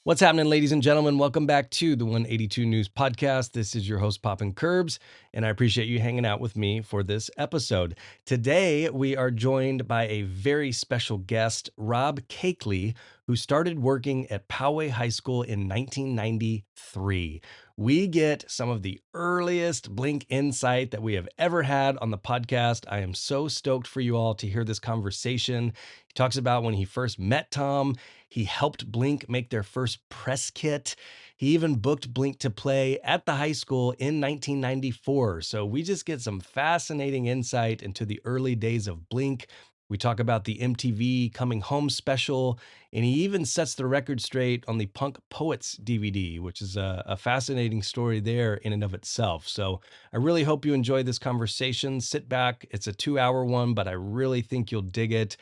What's happening, ladies and gentlemen? Welcome back to the 182 News Podcast. This is your host, poppincurbs, and I appreciate you hanging out with me for this episode. Today, we are joined by a very special guest, Rob Kaechele, who started working at Poway High School in 1993. We get some of the earliest Blink insight that we have ever had on the podcast. I am so stoked for you all to hear this conversation. He talks about when he first met Tom. He helped Blink make their first press kit. He even booked Blink to play at the high school in 1994. So we just get some fascinating insight into the early days of Blink. We talk about the MTV Coming Home special, and he even sets the record straight on the Punk Poets DVD, which is a fascinating story there in and of itself. So I really hope you enjoy this conversation. Sit back. It's a 2-hour one, but I really think you'll dig it.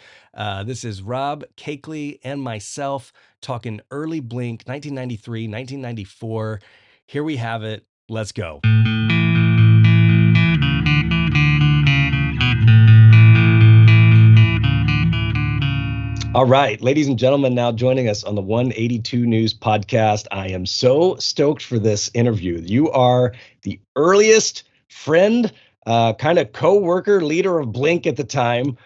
This is Rob Kaechele and myself talking early Blink, 1993, 1994. Here we have it. Let's go. All right, ladies and gentlemen, now joining us on the 182 News Podcast. I am so stoked for this interview. You are the earliest friend, kind of co-worker, leader of Blink at the time.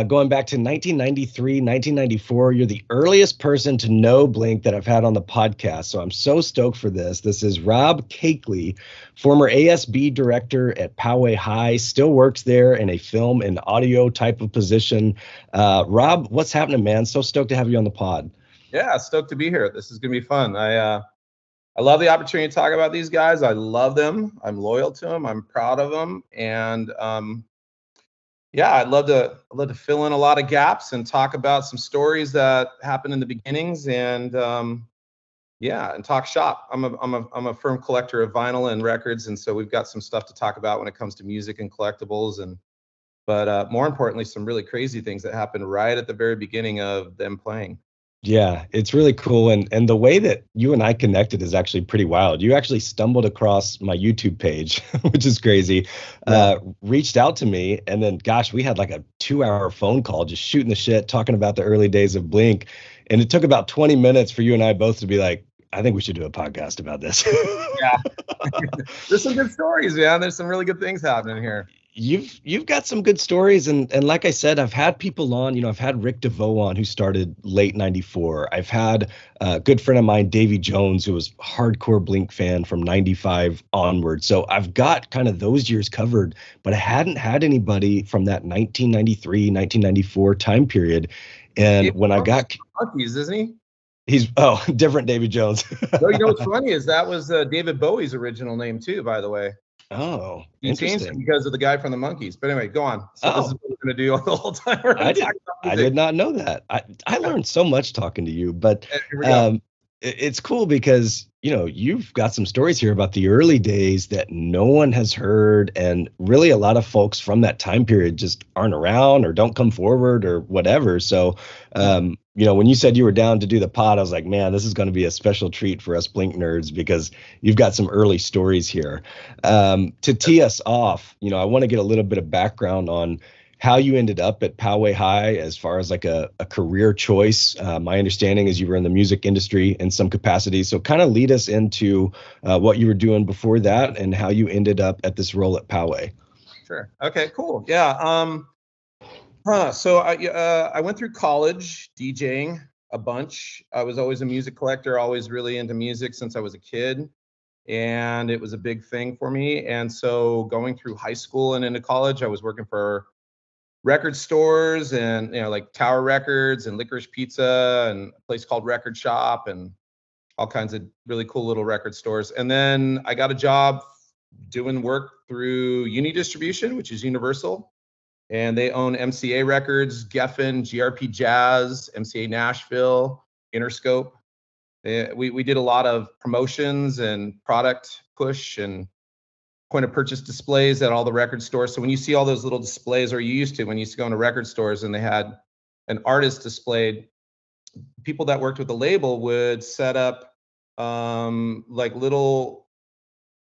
Going back to 1993, 1994, you're the earliest person to know Blink that I've had on the podcast. So I'm so stoked for this. This is Rob Kaechele, former ASB director at Poway High, still works there in a film and audio type of position. Rob, what's happening, man? So stoked to have you on the pod. Yeah, stoked to be here. This is going to be fun. I love the opportunity to talk about these guys. I love them. I'm loyal to them. I'm proud of them. And yeah, I'd love to fill in a lot of gaps and talk about some stories that happened in the beginnings, and yeah, and talk shop. I'm a firm collector of vinyl and records, and so we've got some stuff to talk about when it comes to music and collectibles, but more importantly, some really crazy things that happened right at the very beginning of them playing. Yeah, it's really cool. And the way that you and I connected is actually pretty wild. You actually stumbled across my YouTube page, which is crazy, reached out to me, and then, gosh, we had like a 2-hour phone call just shooting the shit, talking about the early days of Blink. And it took about 20 minutes for you and I both to be like, I think we should do a podcast about this. Yeah. There's some good stories, man. There's some really good things happening here. You've got some good stories, and like I said, I've had people on. I've had Rick DeVoe on, who started late '94. I've had a good friend of mine, Davy Jones, who was a hardcore Blink fan from '95 onward. So I've got kind of those years covered, but I hadn't had anybody from that 1993, 1994 time period. And when I got Monkeys, isn't he? He's different Davy Jones. No, you know what's funny is that was David Bowie's original name too, by the way. Oh, he changed it because of the guy from the Monkeys. But anyway, go on. So this is what we're going to do the whole time. I did not know that. I learned so much talking to you, but it's cool because, you've got some stories here about the early days that no one has heard. And really a lot of folks from that time period just aren't around or don't come forward or whatever. So, when you said you were down to do the pod, I was like, man, this is going to be a special treat for us Blink nerds because you've got some early stories here. To tee us off, I want to get a little bit of background on how you ended up at Poway High as far as like a career choice. My understanding is you were in the music industry in some capacity. So kind of lead us into what you were doing before that and how you ended up at this role at Poway. Sure. Okay, cool. Yeah. So I went through college DJing a bunch. I was always a music collector, always really into music since I was a kid. And it was a big thing for me. And so going through high school and into college, I was working for record stores and like Tower Records and Licorice Pizza and a place called Record Shop and all kinds of really cool little record stores. And then I got a job doing work through Uni Distribution, which is Universal, and they own MCA Records, Geffen, GRP Jazz, MCA Nashville, Interscope. We did a lot of promotions and product push and point of purchase displays at all the record stores. So when you see all those little displays, or you used to, when you used to go into record stores and they had an artist displayed, people that worked with the label would set up like little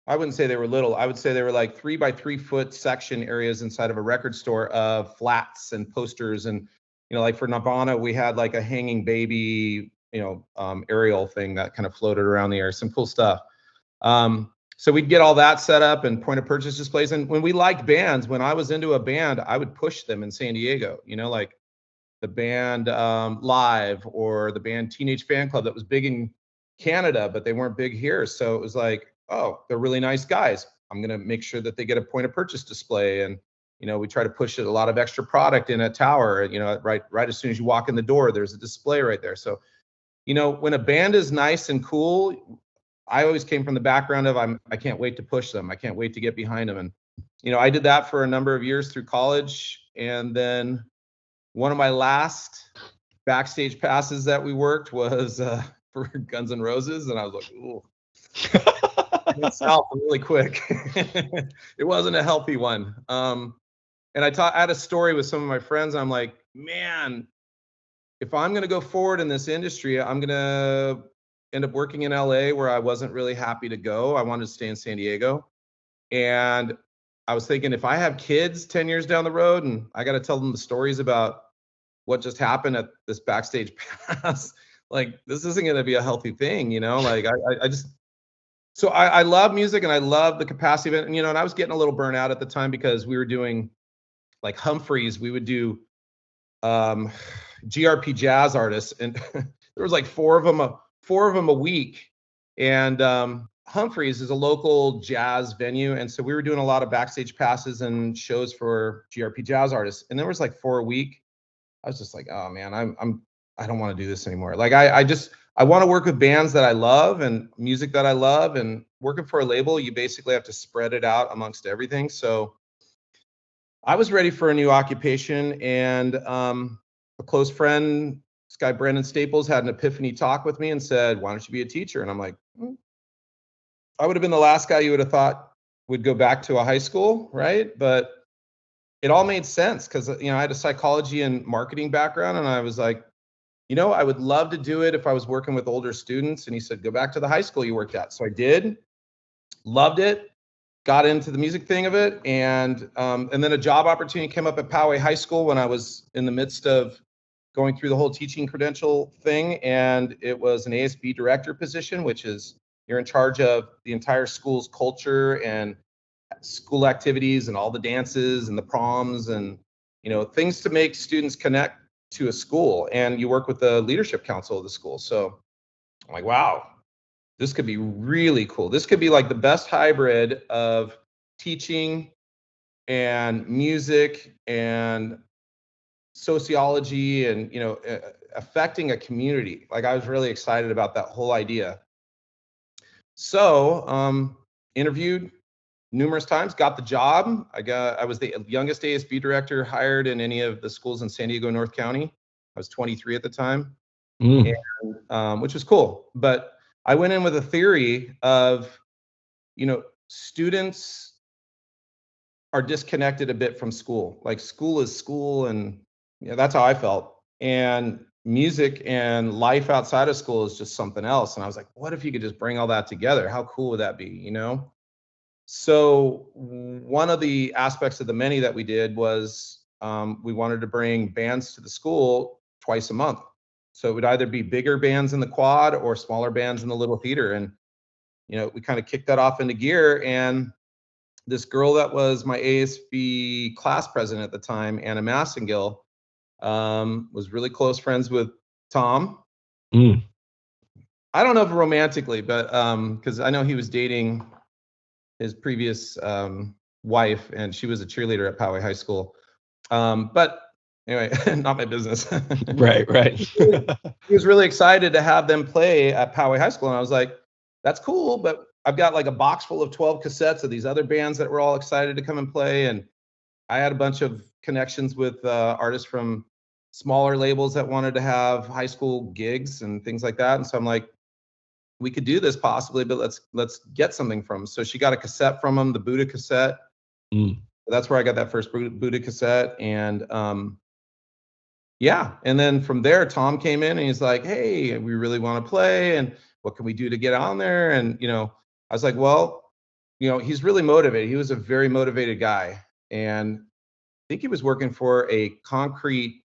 I wouldn't say they were little. I would say they were like 3 by 3 foot section areas inside of a record store of flats and posters. And, like for Nirvana, we had like a hanging baby, aerial thing that kind of floated around the air, some cool stuff. So we'd get all that set up and point of purchase displays. And when we liked bands, when I was into a band, I would push them in San Diego, like the band Live, or the band Teenage Fan Club that was big in Canada, but they weren't big here. So it was like, oh, they're really nice guys. I'm going to make sure that they get a point of purchase display. And, we try to push a lot of extra product in a tower, right as soon as you walk in the door, there's a display right there. So, when a band is nice and cool, I always came from the background of I can't wait to push them. I can't wait to get behind them. And, I did that for a number of years through college. And then one of my last backstage passes that we worked was for Guns N' Roses. And I was like, ooh. Went south really quick. It wasn't a healthy one. And I had a story with some of my friends. I'm like, man, if I'm going to go forward in this industry, I'm going to end up working in LA, where I wasn't really happy to go. I wanted to stay in San Diego. And I was thinking, if I have kids 10 years down the road and I got to tell them the stories about what just happened at this backstage pass, like, this isn't going to be a healthy thing, like I just, so I love music and I love the capacity of it. And, and I was getting a little burnt out at the time because we were doing like Humphreys. We would do GRP jazz artists, and there was like four of them a week. And Humphreys is a local jazz venue, and so we were doing a lot of backstage passes and shows for GRP jazz artists, and there was like 4 a week. I was just like, oh man, I don't want to do this anymore. Like I want to work with bands that I love and music that I love, and working for a label, you basically have to spread it out amongst everything. So I was ready for a new occupation, and a close friend, this guy Brandon Staples, had an epiphany talk with me and said, why don't you be a teacher? And I'm like, I would have been the last guy you would have thought would go back to a high school, right? But it all made sense because, I had a psychology and marketing background, and I was like, I would love to do it if I was working with older students. And he said, go back to the high school you worked at. So I did, loved it, got into the music thing of it. And then a job opportunity came up at Poway High School when I was in the midst of going through the whole teaching credential thing. And it was an ASB director position, which is you're in charge of the entire school's culture and school activities and all the dances and the proms and, things to make students connect to a school. And you work with the leadership council of the school. So I'm like, wow, this could be really cool. This could be like the best hybrid of teaching and music and sociology and, affecting a community. Like, I was really excited about that whole idea. So interviewed numerous times, got the job. I was the youngest ASB director hired in any of the schools in San Diego, North County. I was 23 at the time, and, which was cool. But I went in with a theory of, students are disconnected a bit from school. Like, school is school, and that's how I felt. And music and life outside of school is just something else. And I was like, what if you could just bring all that together? How cool would that be, So one of the aspects of the many that we did was we wanted to bring bands to the school twice a month. So it would either be bigger bands in the quad or smaller bands in the little theater. And, we kind of kicked that off into gear. And this girl that was my ASB class president at the time, Anna Massengill, was really close friends with Tom. I don't know if romantically, but because I know he was dating his previous wife, and she was a cheerleader at Poway High School. But anyway, not my business. Right. He was really excited to have them play at Poway High School, and I was like, that's cool, but I've got like a box full of 12 cassettes of these other bands that were all excited to come and play. And I had a bunch of connections with artists from smaller labels that wanted to have high school gigs and things like that. And so I'm like, we could do this possibly, but let's get something from them. So she got a cassette from them, the Buddha cassette. That's where I got that first Buddha cassette. And yeah, and then from there, Tom came in and he's like, hey, we really want to play, and what can we do to get on there? And I was like, well, he's really motivated. He was a very motivated guy, and I think he was working for a concrete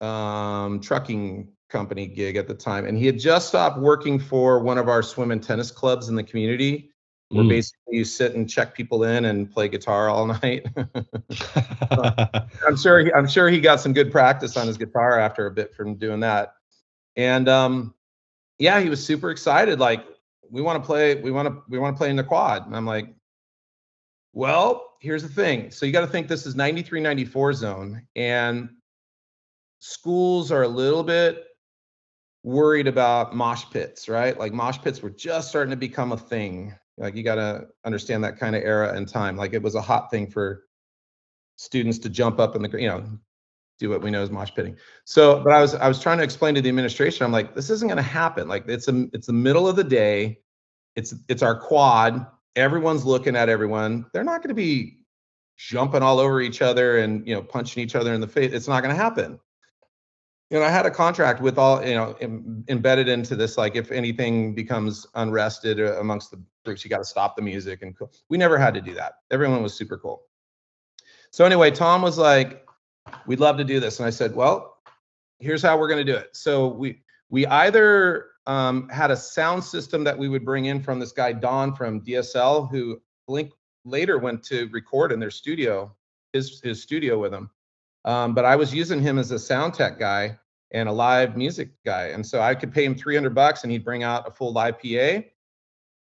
trucking company gig at the time, and he had just stopped working for one of our swim and tennis clubs in the community, where basically you sit and check people in and play guitar all night. I'm sure he got some good practice on his guitar after a bit from doing that. And yeah, he was super excited. Like, we want to play in the quad. And I'm like, well, here's the thing. So you got to think this is 93, 94 zone, and schools are a little bit worried about mosh pits, right? Like, mosh pits were just starting to become a thing. Like, you got to understand that kind of era and time. Like, it was a hot thing for students to jump up in the, do what we know as mosh pitting. So, but I was trying to explain to the administration, I'm like, this isn't going to happen. Like, it's the middle of the day. It's our quad. Everyone's looking at everyone. They're not going to be jumping all over each other and, punching each other in the face. It's not going to happen. I had a contract with all, embedded into this, like, if anything becomes unrested amongst the groups, you got to stop the music. And we never had to do that. Everyone was super cool. So anyway, Tom was like, we'd love to do this. And I said, well, here's how we're going to do it. So we either had a sound system that we would bring in from this guy, Don from DSL, who Blink later went to record in their studio, his studio with him. But I was using him as a sound tech guy and a live music guy. And so I could pay him $300 and he'd bring out a full live PA.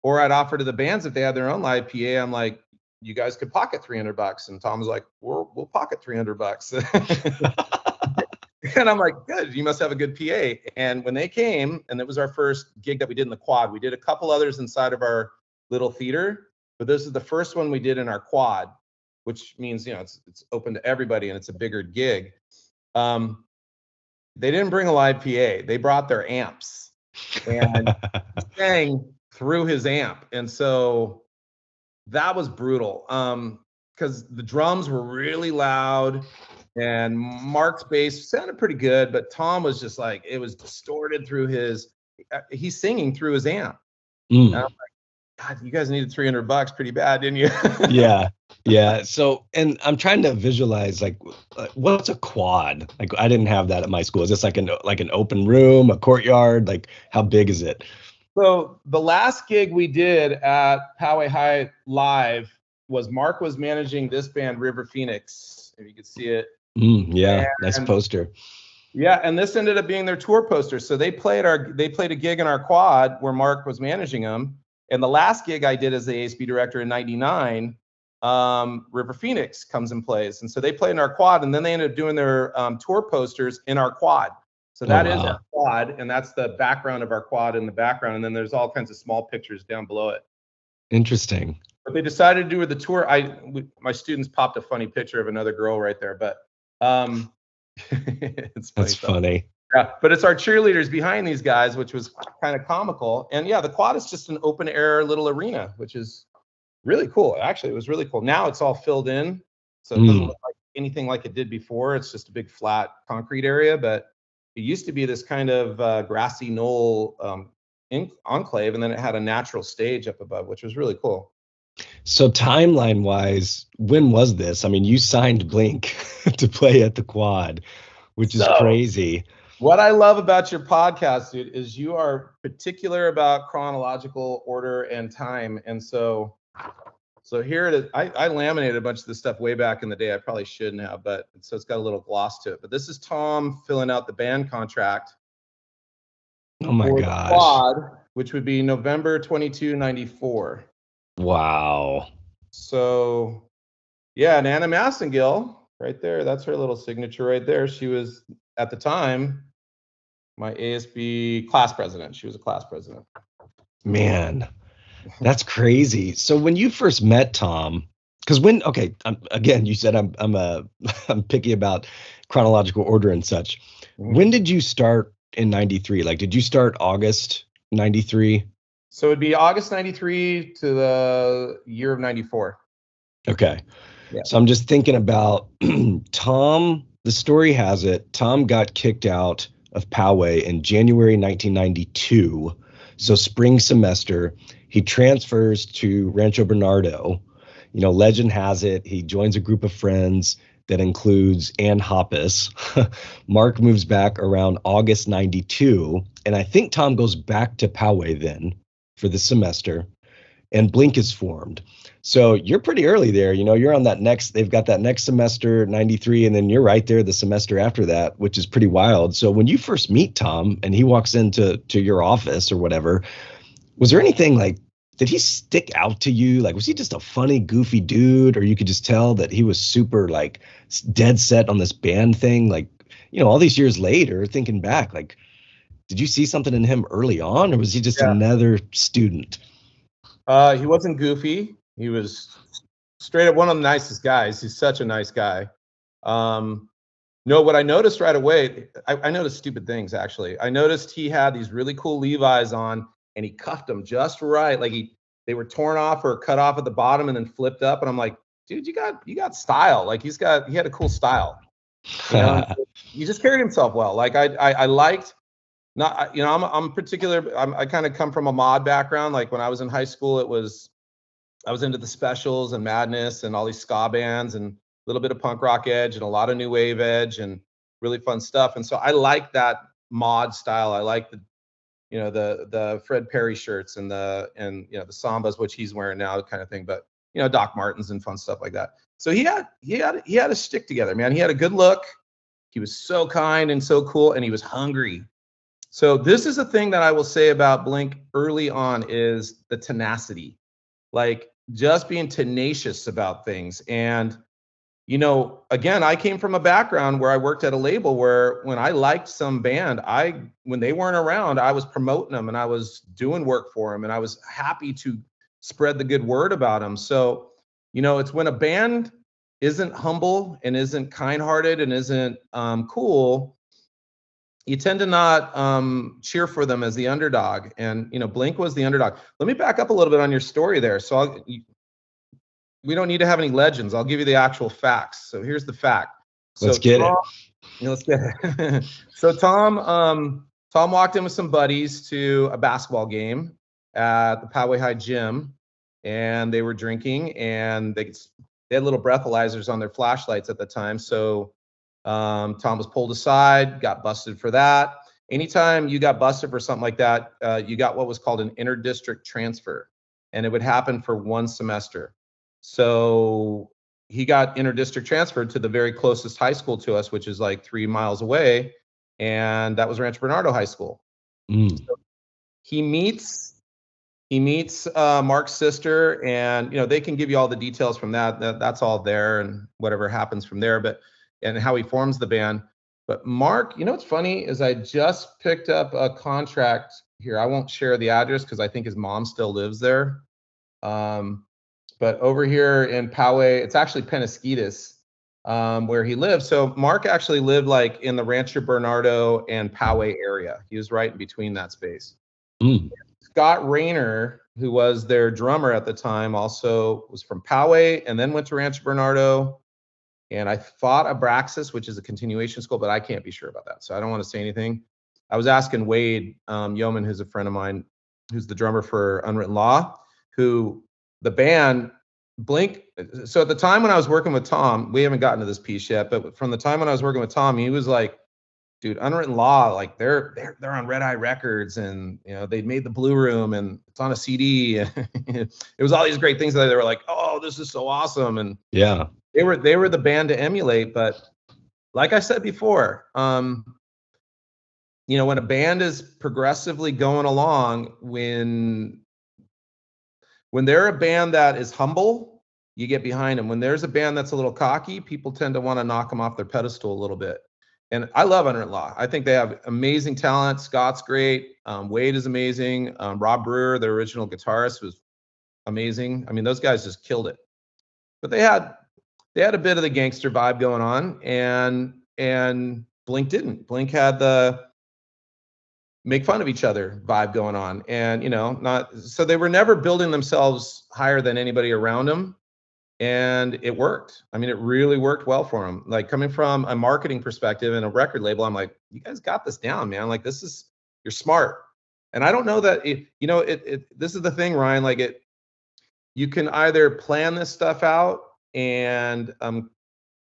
Or I'd offer to the bands, if they had their own live PA, I'm like, you guys could pocket $300. And Tom was like, we'll pocket $300. And I'm like, good, you must have a good PA. And when they came, and it was our first gig that we did in the quad, we did a couple others inside of our little theater, but this is the first one we did in our quad, which means, it's open to everybody and it's a bigger gig. They didn't bring a live PA. They brought their amps and sang through his amp. And so that was brutal, because the drums were really loud and Mark's bass sounded pretty good, but Tom was just like, it was distorted through he's singing through his amp. And I'm like, God, you guys needed $300 pretty bad, didn't you? Yeah. So, and I'm trying to visualize, like, what's a quad? Like, I didn't have that at my school. Is this like an open room, a courtyard? Like, how big is it? So the last gig we did at Poway High Live was Mark was managing this band, River Phoenix, if you could see it. Nice poster. Yeah, and this ended up being their tour poster. So they played a gig in our quad where Mark was managing them. And the last gig I did as the ASB director in '99, River Phoenix comes and plays. And so they played in our quad, and then they ended up doing their tour posters in our quad. So that is our quad, and that's the background of our quad in the background. And then there's all kinds of small pictures down below it. Interesting. But they decided to do the tour. My students popped a funny picture of another girl right there, but it's funny. That's funny. Yeah, but it's our cheerleaders behind these guys, which was kind of comical. And yeah, the quad is just an open air little arena, which is really cool. Actually, it was really cool. Now it's all filled in, so it doesn't look like anything like it did before. It's just a big flat concrete area, but it used to be this kind of grassy knoll enclave, and then it had a natural stage up above, which was really cool. So timeline wise, when was this? I mean, you signed Blink to play at the quad, which is crazy. What I love about your podcast, dude, is you are particular about chronological order and time. And so here it is. I laminated a bunch of this stuff way back in the day. I probably shouldn't have, but so it's got a little gloss to it. But this is Tom filling out the band contract. Oh my gosh. Quad, which would be November 22, 94. Wow. So yeah, and Anna Massengill right there, that's her little signature right there. She was, at the time, my ASB class president. She was a class president. Man, that's crazy. So when you first met Tom, because again, you said I'm picky about chronological order and such. When did you start in 93? Like, did you start August 93? So it'd be August 93 to the year of 94. Okay. Yeah. So I'm just thinking about Tom. The story has it, Tom got kicked out of Poway in January 1992. So spring semester, He transfers to Rancho Bernardo. Legend has it he joins a group of friends that includes Ann Hoppus. Mark moves back around August 92, and I think Tom goes back to Poway then for the semester, and Blink is formed. So you're pretty early there. You're on they've got that next semester, 93, and then you're right there the semester after that, which is pretty wild. So when you first meet Tom and he walks into your office or whatever, was there anything like, did he stick out to you? Like, was he just a funny, goofy dude, or you could just tell that he was super like dead set on this band thing? Like, all these years later, thinking back, like, did you see something in him early on, or was he just another student? He wasn't goofy. He was straight up one of the nicest guys. He's such a nice guy. No, what I noticed right away, I noticed stupid things, actually. I noticed he had these really cool Levi's on, and he cuffed them just right. Like they were torn off or cut off at the bottom and then flipped up. And I'm like, dude, you got style. Like he had a cool style. He just carried himself well. Like I liked, not, I'm particular. I kind of come from a mod background. Like when I was in high school, I was into the Specials and Madness and all these ska bands and a little bit of punk rock edge and a lot of new wave edge and really fun stuff. And so I like that mod style. I like the Fred Perry shirts and the Sambas, which he's wearing now, kind of thing. But Doc Martens and fun stuff like that. So he had a stick together, man. He had a good look. He was so kind and so cool, and he was hungry. So this is a thing that I will say about Blink early on is the tenacity, like just being tenacious about things. And again, I came from a background where I worked at a label where when I liked some band, when they weren't around, I was promoting them and I was doing work for them and I was happy to spread the good word about them. So, it's when a band isn't humble and isn't kind-hearted and isn't cool, you tend to not cheer for them as the underdog. And, Blink was the underdog. Let me back up a little bit on your story there. So we don't need to have any legends. I'll give you the actual facts. So here's the fact. Let's get it. Let's get it. So Tom walked in with some buddies to a basketball game at the Poway High gym, and they were drinking, and they had little breathalyzers on their flashlights at the time. So Tom was pulled aside, got busted for that. Anytime you got busted for something like that, you got what was called an inter-district transfer, and it would happen for one semester. So he got inter-district transferred to the very closest high school to us, which is like 3 miles away, and that was Rancho Bernardo High School. So he meets Mark's sister, and they can give you all the details from that's all there and whatever happens from there, and how he forms the band. But Mark, what's funny is I just picked up a contract here. I won't share the address because I think his mom still lives there. But over here in Poway, it's actually Penasquitas, where he lives. So Mark actually lived like in the Rancho Bernardo and Poway area. He was right in between that space. Scott Rayner, who was their drummer at the time, also was from Poway and then went to Rancho Bernardo. And I thought Abraxas, which is a continuation school, but I can't be sure about that. So I don't want to say anything. I was asking Wade Yeoman, who's a friend of mine, who's the drummer for Unwritten Law, who the band Blink. So at the time when I was working with Tom, we haven't gotten to this piece yet, but from the time when I was working with Tom, he was like, dude, Unwritten Law, like they're on Red Eye Records, and they'd made the Blue Room, and it's on a CD. It was all these great things that they were like, oh, this is so awesome. And yeah, they were the band to emulate. But like I said before, when a band is progressively going along, when they're a band that is humble, you get behind them. When there's a band that's a little cocky, people tend to want to knock them off their pedestal a little bit. And I love Unwritten Law. I think they have amazing talent. Scott's great. Wade is amazing. Rob Brewer, their original guitarist, was amazing. I mean, those guys just killed it. But they had a bit of the gangster vibe going on, and Blink didn't. Blink had the make fun of each other vibe going on, and so they were never building themselves higher than anybody around them, and it worked. I mean, it really worked well for them. Like, coming from a marketing perspective and a record label, I'm like, you guys got this down, man. Like, you're smart. And I don't know that this is the thing, Ryan, like you can either plan this stuff out and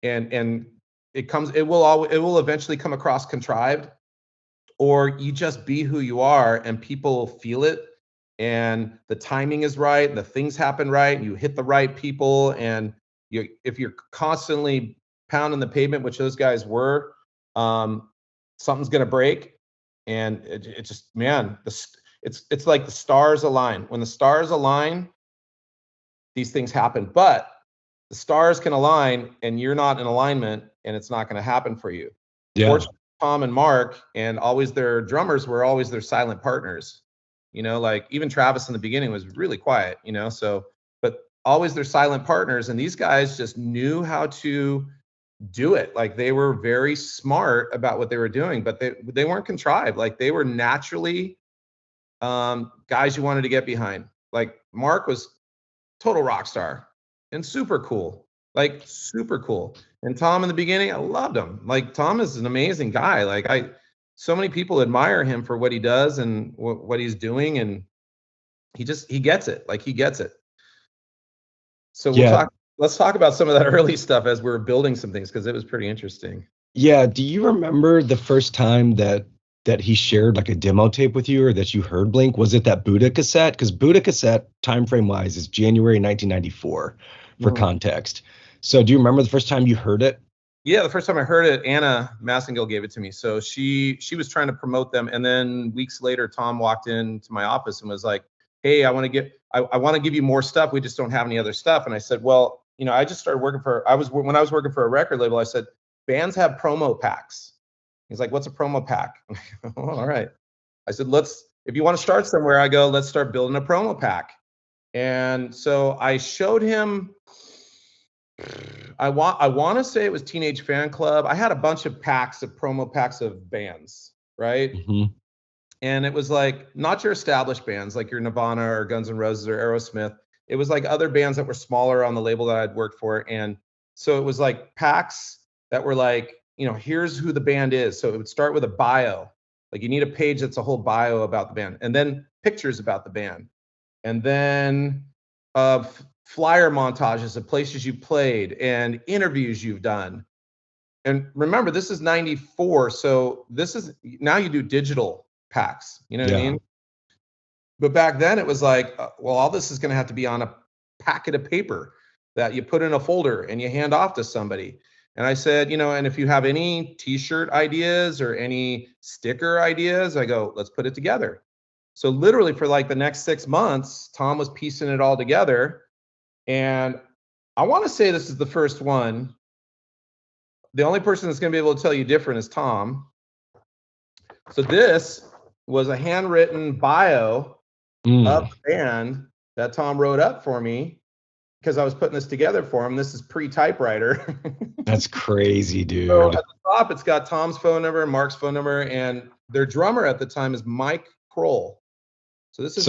it will eventually come across contrived, or you just be who you are and people feel it, and the timing is right and the things happen right and you hit the right people, and if you're constantly pounding the pavement, which those guys were, something's going to break. And it just, man, it's like the stars align. When the stars align, these things happen. But the stars can align and you're not in alignment, and it's not going to happen for you. Yeah. Fortunately, Tom and Mark, and always their drummers, were always their silent partners. Like even Travis in the beginning was really quiet, so, but always their silent partners. And these guys just knew how to do it. Like, they were very smart about what they were doing, but they weren't contrived. Like, they were naturally guys you wanted to get behind. Like, Mark was total rock star and super cool, like super cool. And Tom in the beginning, I loved him. Like, Tom is an amazing guy. Like, so many people admire him for what he does and what he's doing, and he gets it. Like, he gets it. So let's talk about some of that early stuff as we're building some things, because it was pretty interesting. Yeah. Do you remember the first time that he shared like a demo tape with you, or that you heard Blink? Was it that Buddha cassette? Because Buddha cassette, time frame wise, is January 1994 for context. So do you remember the first time you heard it? Yeah, the first time I heard it, Anna Massengill gave it to me. So she was trying to promote them, and then weeks later, Tom walked into my office and was like, "Hey, I want to give you more stuff. We just don't have any other stuff." And I said, "Well, I just started working when I was working for a record label. I said, bands have promo packs." He's like, "What's a promo pack?" Oh, all right. I said, if you want to start somewhere, let's start building a promo pack. And so I showed him, I want to say it was Teenage Fan Club. I had a bunch of promo packs of bands, right? Mm-hmm. And it was like, not your established bands like your Nirvana or Guns N' Roses or Aerosmith. It was like other bands that were smaller on the label that I'd worked for. And so it was like packs that were like, here's who the band is. So it would start with a bio. Like, you need a page that's a whole bio about the band, and then pictures about the band, and then flyer montages of places you played and interviews you've done. And remember, this is 94. So now you do digital packs, you know what I mean? But back then it was like, well, all this is going to have to be on a packet of paper that you put in a folder and you hand off to somebody. And I said, and if you have any t-shirt ideas or any sticker ideas, I go, let's put it together. So literally for like the next 6 months, Tom was piecing it all together. And I want to say this is the first one. The only person that's going to be able to tell you different is Tom. So this was a handwritten bio of the band that Tom wrote up for me, because I was putting this together for him. This is pre-typewriter. That's crazy, dude. So at the top, it's got Tom's phone number, Mark's phone number, and their drummer at the time is Mike Kroll. So this is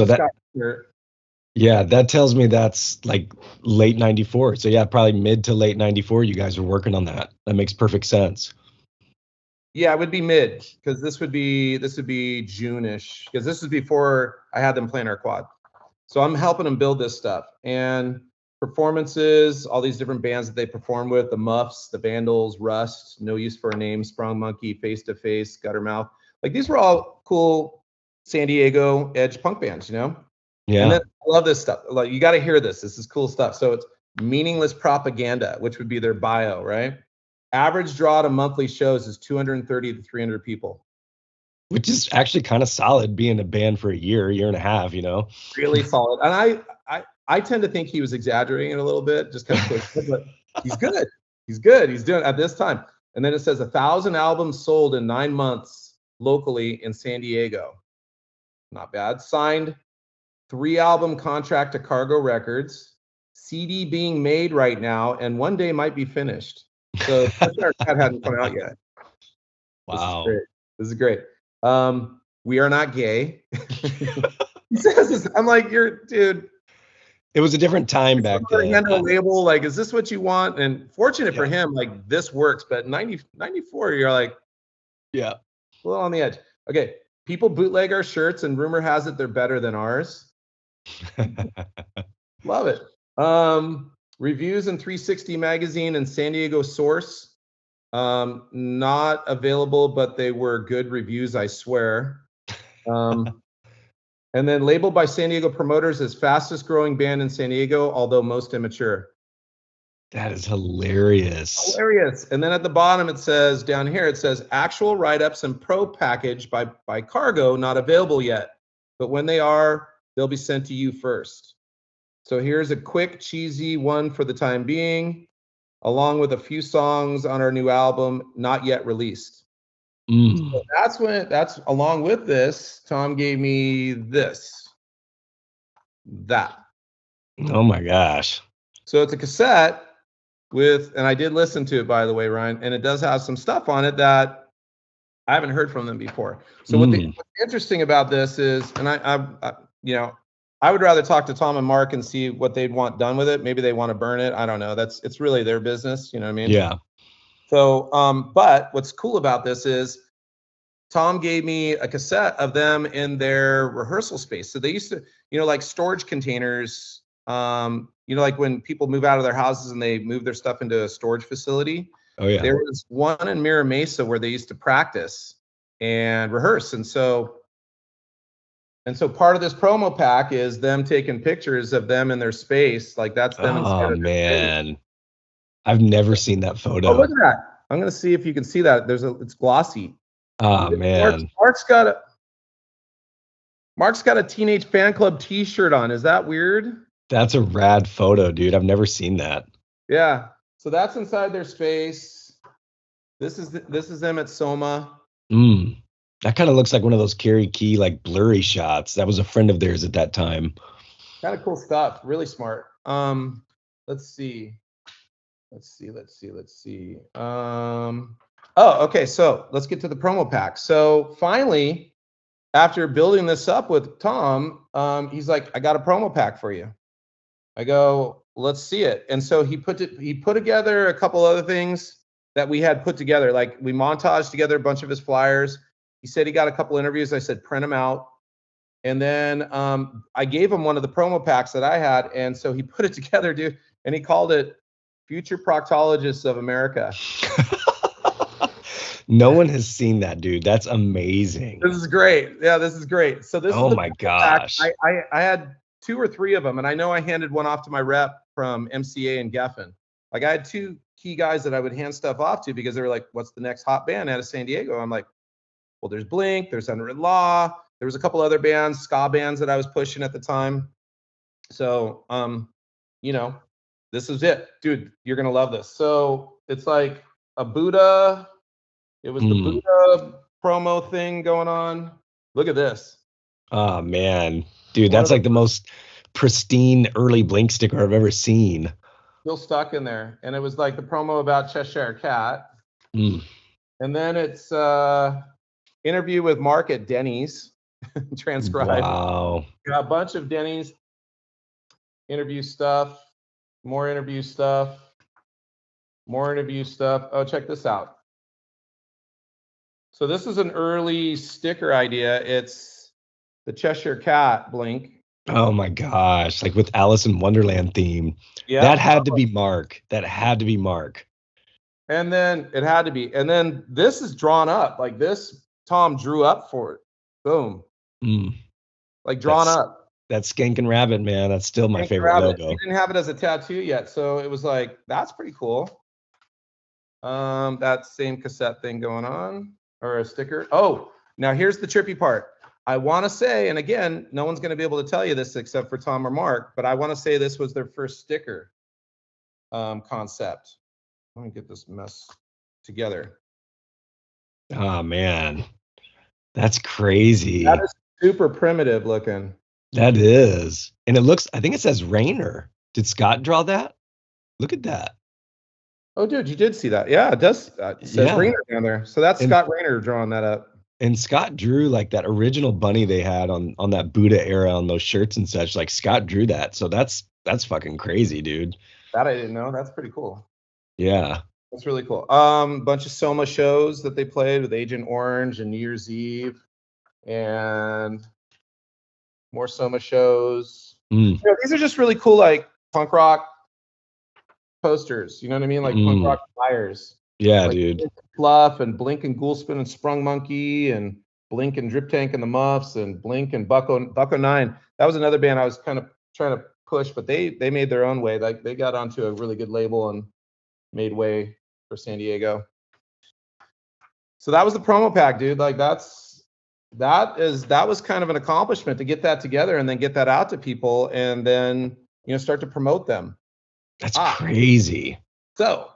yeah, that tells me that's like late 94. So yeah, probably mid to late 94, you guys are working on that. That makes perfect sense. Yeah, it would be mid, because this would be June-ish, because this is before I had them playing our quad. So I'm helping them build this stuff. And performances, all these different bands that they perform with, the Muffs, the Vandals, Rust, No Use for a Name, Sprung Monkey, Face to Face, Guttermouth. Like, these were all cool San Diego edge punk bands, Yeah. And then I love this stuff. Like, you got to hear this. This is cool stuff. So it's Meaningless Propaganda, which would be their bio, right? Average draw to monthly shows is 230 to 300 people. Which is actually kind of solid, being a band for a year and a half, Really solid. And I tend to think he was exaggerating it a little bit, just kind of, but he's good. He's good. He's doing it at this time. And then it says 1,000 albums sold in 9 months locally in San Diego. Not bad. Signed 3-album contract to Cargo Records. CD being made right now, and one day might be finished. So that hadn't come out yet. Wow. This is great. We are not gay. He says this. I'm like, dude. It was a different time back then. Hand a label, like, is this what you want? And fortunate for him, like, this works. But 94, you're like, yeah, a little on the edge. Okay, People bootleg our shirts, and rumor has it they're better than ours. Love it. Reviews in 360 Magazine and San Diego Source. Not available, but they were good reviews, I swear. And then labeled by San Diego promoters as fastest growing band in San Diego, although most immature. That is hilarious. Hilarious. And then at the bottom, it says, down here, it says actual write-ups and pro package by cargo, not available yet. But when they are, they'll be sent to you first. So here's a quick, cheesy one for the time being, along with a few songs on our new album, not yet released. So that's along with this, Tom gave me that. Oh my gosh. So it's a cassette with, and I did listen to it, by the way, Ryan, and it does have some stuff on it that I haven't heard from them before. So what's interesting about this is, and I I would rather talk to Tom and Mark and see what they'd want done with it. Maybe they want to burn it. I don't know. It's really their business. You know what I mean? Yeah. So, but what's cool about this is Tom gave me a cassette of them in their rehearsal space. So they used to, like storage containers, like when people move out of their houses and they move their stuff into a storage facility. Oh yeah. There was one in Mira Mesa where they used to practice and rehearse. And so part of this promo pack is them taking pictures of them in their space. Like that's them. Oh man. I've never seen that photo. Oh, look at that. I'm going to see if you can see that. It's glossy. Oh man. Mark's got a Teenage Fan Club t-shirt on. Is that weird? That's a rad photo, dude. I've never seen that. Yeah. So that's inside their space. This is them at Soma. That kind of looks like one of those Carrie Key like blurry shots. That was a friend of theirs at that time. Kind of cool stuff. Really smart. Let's see. Oh, okay. So let's get to the promo pack. So finally, after building this up with Tom, he's like, I got a promo pack for you. I go, let's see it. And so he put together a couple other things that we had put together. Like we montaged together a bunch of his flyers. He said he got a couple interviews. I said, print them out. And then I gave him one of the promo packs that I had. And so he put it together, dude. And he called it Future Proctologists of America. No one has seen that, dude. That's amazing. This is great. Yeah, this is great. So this oh is my gosh. I had 2 or 3 of them, and I know I handed one off to my rep from MCA and Geffen. Like I had 2 key guys that I would hand stuff off to because they were like, what's the next hot band out of San Diego? I'm like, well, there's Blink, there's Unwritten Law, there was a couple other bands, ska bands that I was pushing at the time. So this is it. Dude, you're gonna love this. So it's like a Buddha. It was the Buddha promo thing going on. Look at this. Oh man, dude, that's like the most pristine early Blink sticker I've ever seen. Still stuck in there. And it was like the promo about Cheshire Cat. And then it's interview with Mark at Denny's, transcribed. Wow. Got a bunch of Denny's interview stuff, more interview stuff, more interview stuff. Oh, check this out. So this is an early sticker idea. It's the Cheshire Cat Blink. Oh my gosh, like with Alice in Wonderland theme. Yeah. That had to be Mark. That had to be Mark. And then it had to be. And then this is drawn up. Like this, Tom drew up for it. Boom. Like drawn up. That Skankin' Rabbit, man. That's still my favorite logo. We didn't have it as a tattoo yet. So it was like, that's pretty cool. That same cassette thing going on. Or a sticker. Oh, now here's the trippy part. I want to say, and again, no one's going to be able to tell you this except for Tom or Mark, but I want to say this was their first sticker concept. Let me get this mess together. Oh man, that's crazy. That is super primitive looking. That is, and it looks. I think it says Rainer. Did Scott draw that? Look at that. Oh, dude, you did see that. Yeah, it does. It says Rainer down there. So that's Scott Rainer drawing that up. And Scott drew like that original bunny they had on that Buddha era on those shirts and such. Like Scott drew that. So that's fucking crazy, dude. That I didn't know. That's pretty cool. Yeah. That's really cool. Bunch of Soma shows that they played with Agent Orange and New Year's Eve. and more Soma shows. Mm. You know, these are just really cool, like punk rock posters. You know what I mean? Like punk rock flyers. Yeah, Like dude. Fluff and Blink and Ghoulspin and Sprung Monkey and Blink and Drip Tank and the Muffs and Blink and Bucko 9. That was another band I was kind of trying to push, but they made their own way. Like they got onto a really good label and made way for San Diego. So that was the promo pack, dude. Like that was kind of an accomplishment to get that together and then get that out to people and then, you know, start to promote them. That's crazy. So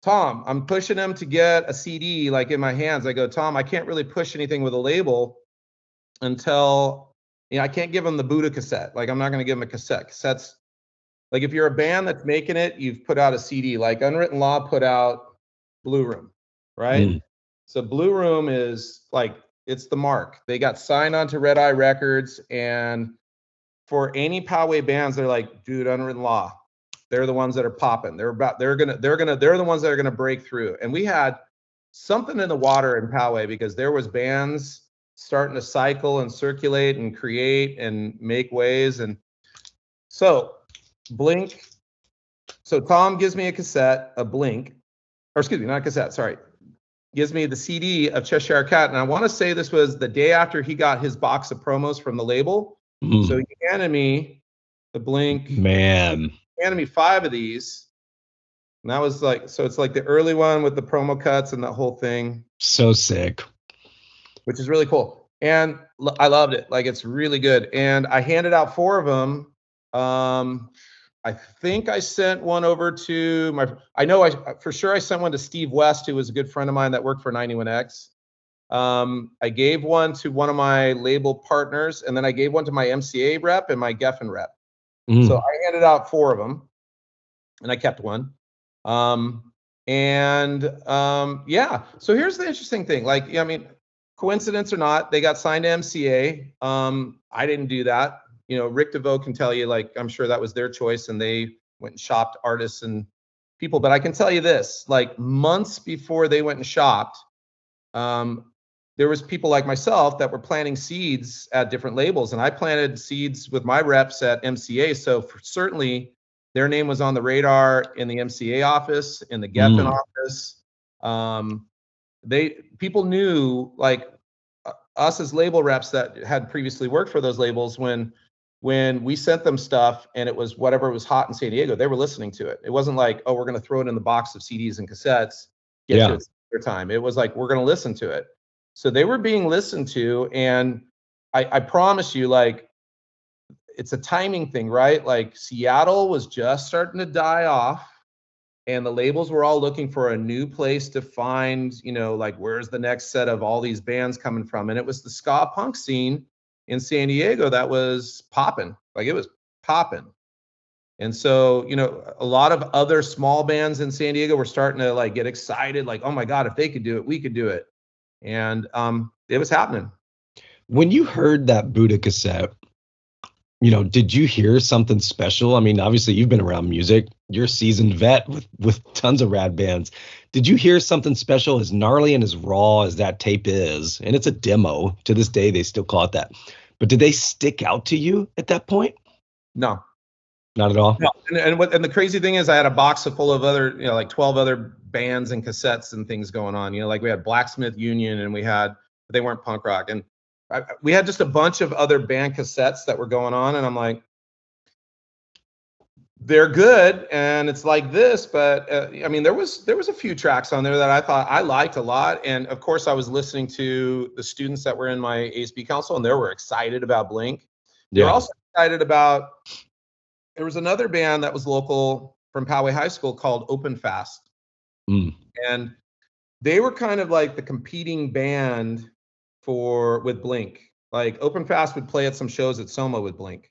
Tom, I'm pushing him to get a CD like in my hands. I go, Tom, I can't really push anything with a label until, you know, I can't give him the Buddha cassette. Like I'm not going to give him a cassette. Cassettes, like if you're a band that's making it, you've put out a CD. Like Unwritten Law put out Blue Room, right? So Blue Room is like, it's the mark. They got signed onto Red Eye Records, and for any Poway bands, they're like, dude, Unwritten Law. They're the ones that are popping. They're the ones that are gonna break through. And we had something in the water in Poway because there was bands starting to cycle and circulate and create and make waves. And so Blink. So Tom gives me a cassette of Blink, or excuse me, not a cassette. Sorry, gives me the CD of Cheshire Cat, and I want to say this was the day after he got his box of promos from the label. So he handed me the Blink. Man. Handed me 5 of these, and that was like, so it's like the early one with the promo cuts and that whole thing. So sick. Which is really cool, and I loved it. Like it's really good. And I handed out 4 of them. I think I sent one over to my. I for sure I sent one to Steve West, who was a good friend of mine that worked for 91X. I gave one to one of my label partners, and then I gave one to my MCA rep and my Geffen rep. So I handed out 4 of them, and I kept one. Yeah. So here's the interesting thing. Like, I mean, coincidence or not, they got signed to MCA. I didn't do that. You know, Rick DeVoe can tell you, like, I'm sure that was their choice, and they went and shopped artists and people. But I can tell you this: like months before they went and shopped, there was people like myself that were planting seeds at different labels, and I planted seeds with my reps at MCA. So certainly their name was on the radar in the MCA office, in the Geffen office. People knew, like us as label reps that had previously worked for those labels, when we sent them stuff and it was whatever was hot in San Diego, they were listening to it. It wasn't like, oh, we're going to throw it in the box of CDs and cassettes, get to it their time. It was like, we're going to listen to it. So they were being listened to, and I promise you, like, it's a timing thing, right? Like Seattle was just starting to die off, and the labels were all looking for a new place to find, you know, like, where's the next set of all these bands coming from? And it was the ska punk scene in San Diego that was popping. Like it was popping. And so, you know, a lot of other small bands in San Diego were starting to like get excited, like, oh my God, if they could do it, we could do it. And it was happening. When you heard that Buddha cassette, you know, did you hear something special? I mean, obviously you've been around music. You're a seasoned vet with tons of rad bands. Did you hear something special, as gnarly and as raw as that tape is? And it's a demo. To this day, they still call it that. But did they stick out to you at that point? No. Not at all? No. And the crazy thing is I had a box full of other, you know, like 12 other bands and cassettes and things going on. You know, like we had Blacksmith Union, and but they weren't punk rock. And we had just a bunch of other band cassettes that were going on, and I'm like, they're good, and it's like this, but I mean, there was a few tracks on there that I thought I liked a lot, and of course, I was listening to the students that were in my ASB council, and they were excited about Blink. They were also excited about. There was another band that was local from Poway High School called Open Fast, and they were kind of like the competing band with Blink. Like Open Fast would play at some shows at Soma with Blink,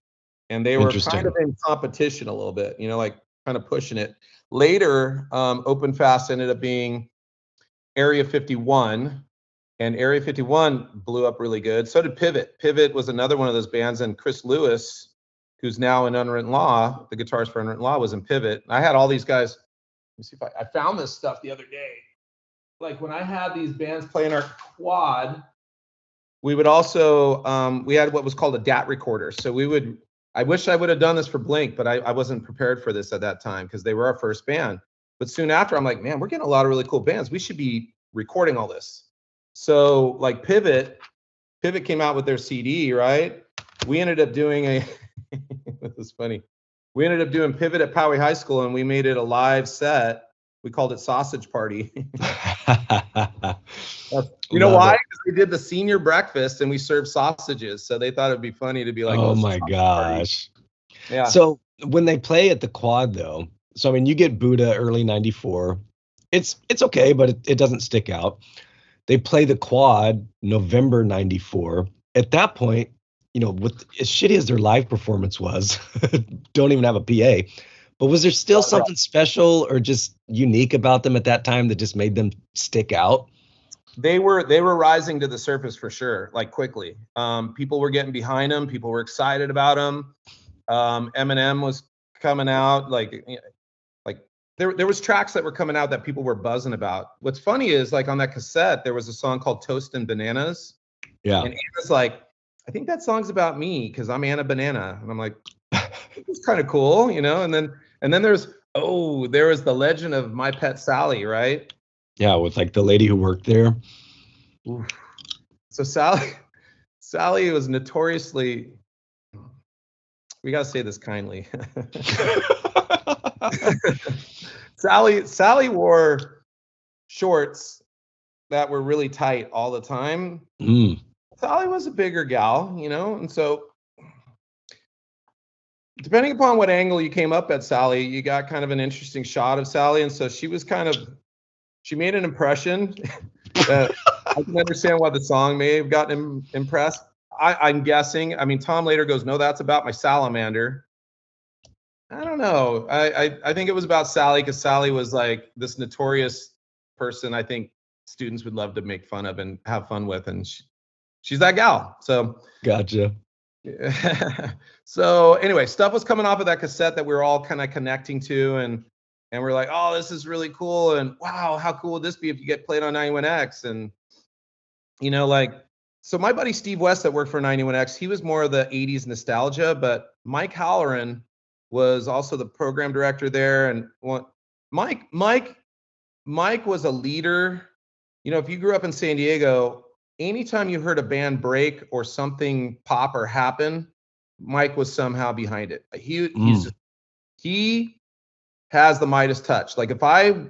and they were kind of in competition a little bit, you know, like kind of pushing it. Later, Open Fast ended up being Area 51, and Area 51 blew up really good. So did Pivot. Pivot was another one of those bands, and Chris Lewis, who's now in Unwritten Law, the guitarist for Unwritten Law, was in Pivot. I had all these guys. Let me see if I found this stuff the other day. Like when I had these bands playing our quad, we would also we had what was called a DAT recorder. So I wish I would have done this for Blink, but I wasn't prepared for this at that time because they were our first band. But soon after, I'm like, man, we're getting a lot of really cool bands. We should be recording all this. So like Pivot came out with their CD, right? We ended up doing this is funny. We ended up doing Pivot at Poway High School, and we made it a live set. We called it Sausage Party. You know why? Because they did the senior breakfast and we served sausages. So they thought it'd be funny to be like, oh my gosh. Party. Yeah. So when they play at the Quad though, so I mean you get Buddha early 94. It's okay, but it doesn't stick out. They play the Quad November 94. At that point, you know, with as shitty as their live performance was, don't even have a PA. But was there still something special or just unique about them at that time that just made them stick out? They were rising to the surface for sure, like quickly. People were getting behind them. People were excited about them. Eminem was coming out. Like there was tracks that were coming out that people were buzzing about. What's funny is like on that cassette, there was a song called Toast and Bananas. Yeah. And Anna's like, I think that song's about me because I'm Anna Banana. And I'm like, it's kind of cool, you know? And then there was the legend of My Pet Sally, right? Yeah, with like the lady who worked there. Oof. So Sally was notoriously, we gotta say this kindly. Sally wore shorts that were really tight all the time. Sally was a bigger gal, you know, and so depending upon what angle you came up at Sally, you got kind of an interesting shot of Sally. And so she made an impression that I can understand why the song may have gotten him impressed. I'm guessing. I mean, Tom later goes, no, that's about my salamander. I don't know. I think it was about Sally because Sally was like this notorious person I think students would love to make fun of and have fun with. And she's that gal. So gotcha. So anyway, stuff was coming off of that cassette that we were all kind of connecting to, and we're like, oh, this is really cool, and wow, how cool would this be if you get played on 91X? And you know, like, so my buddy Steve West that worked for 91X, he was more of the 80s nostalgia, but Mike Halloran was also the program director there, and Mike was a leader. You know, if you grew up in San Diego, anytime you heard a band break or something pop or happen, Mike was somehow behind it. He has the Midas touch. Like if I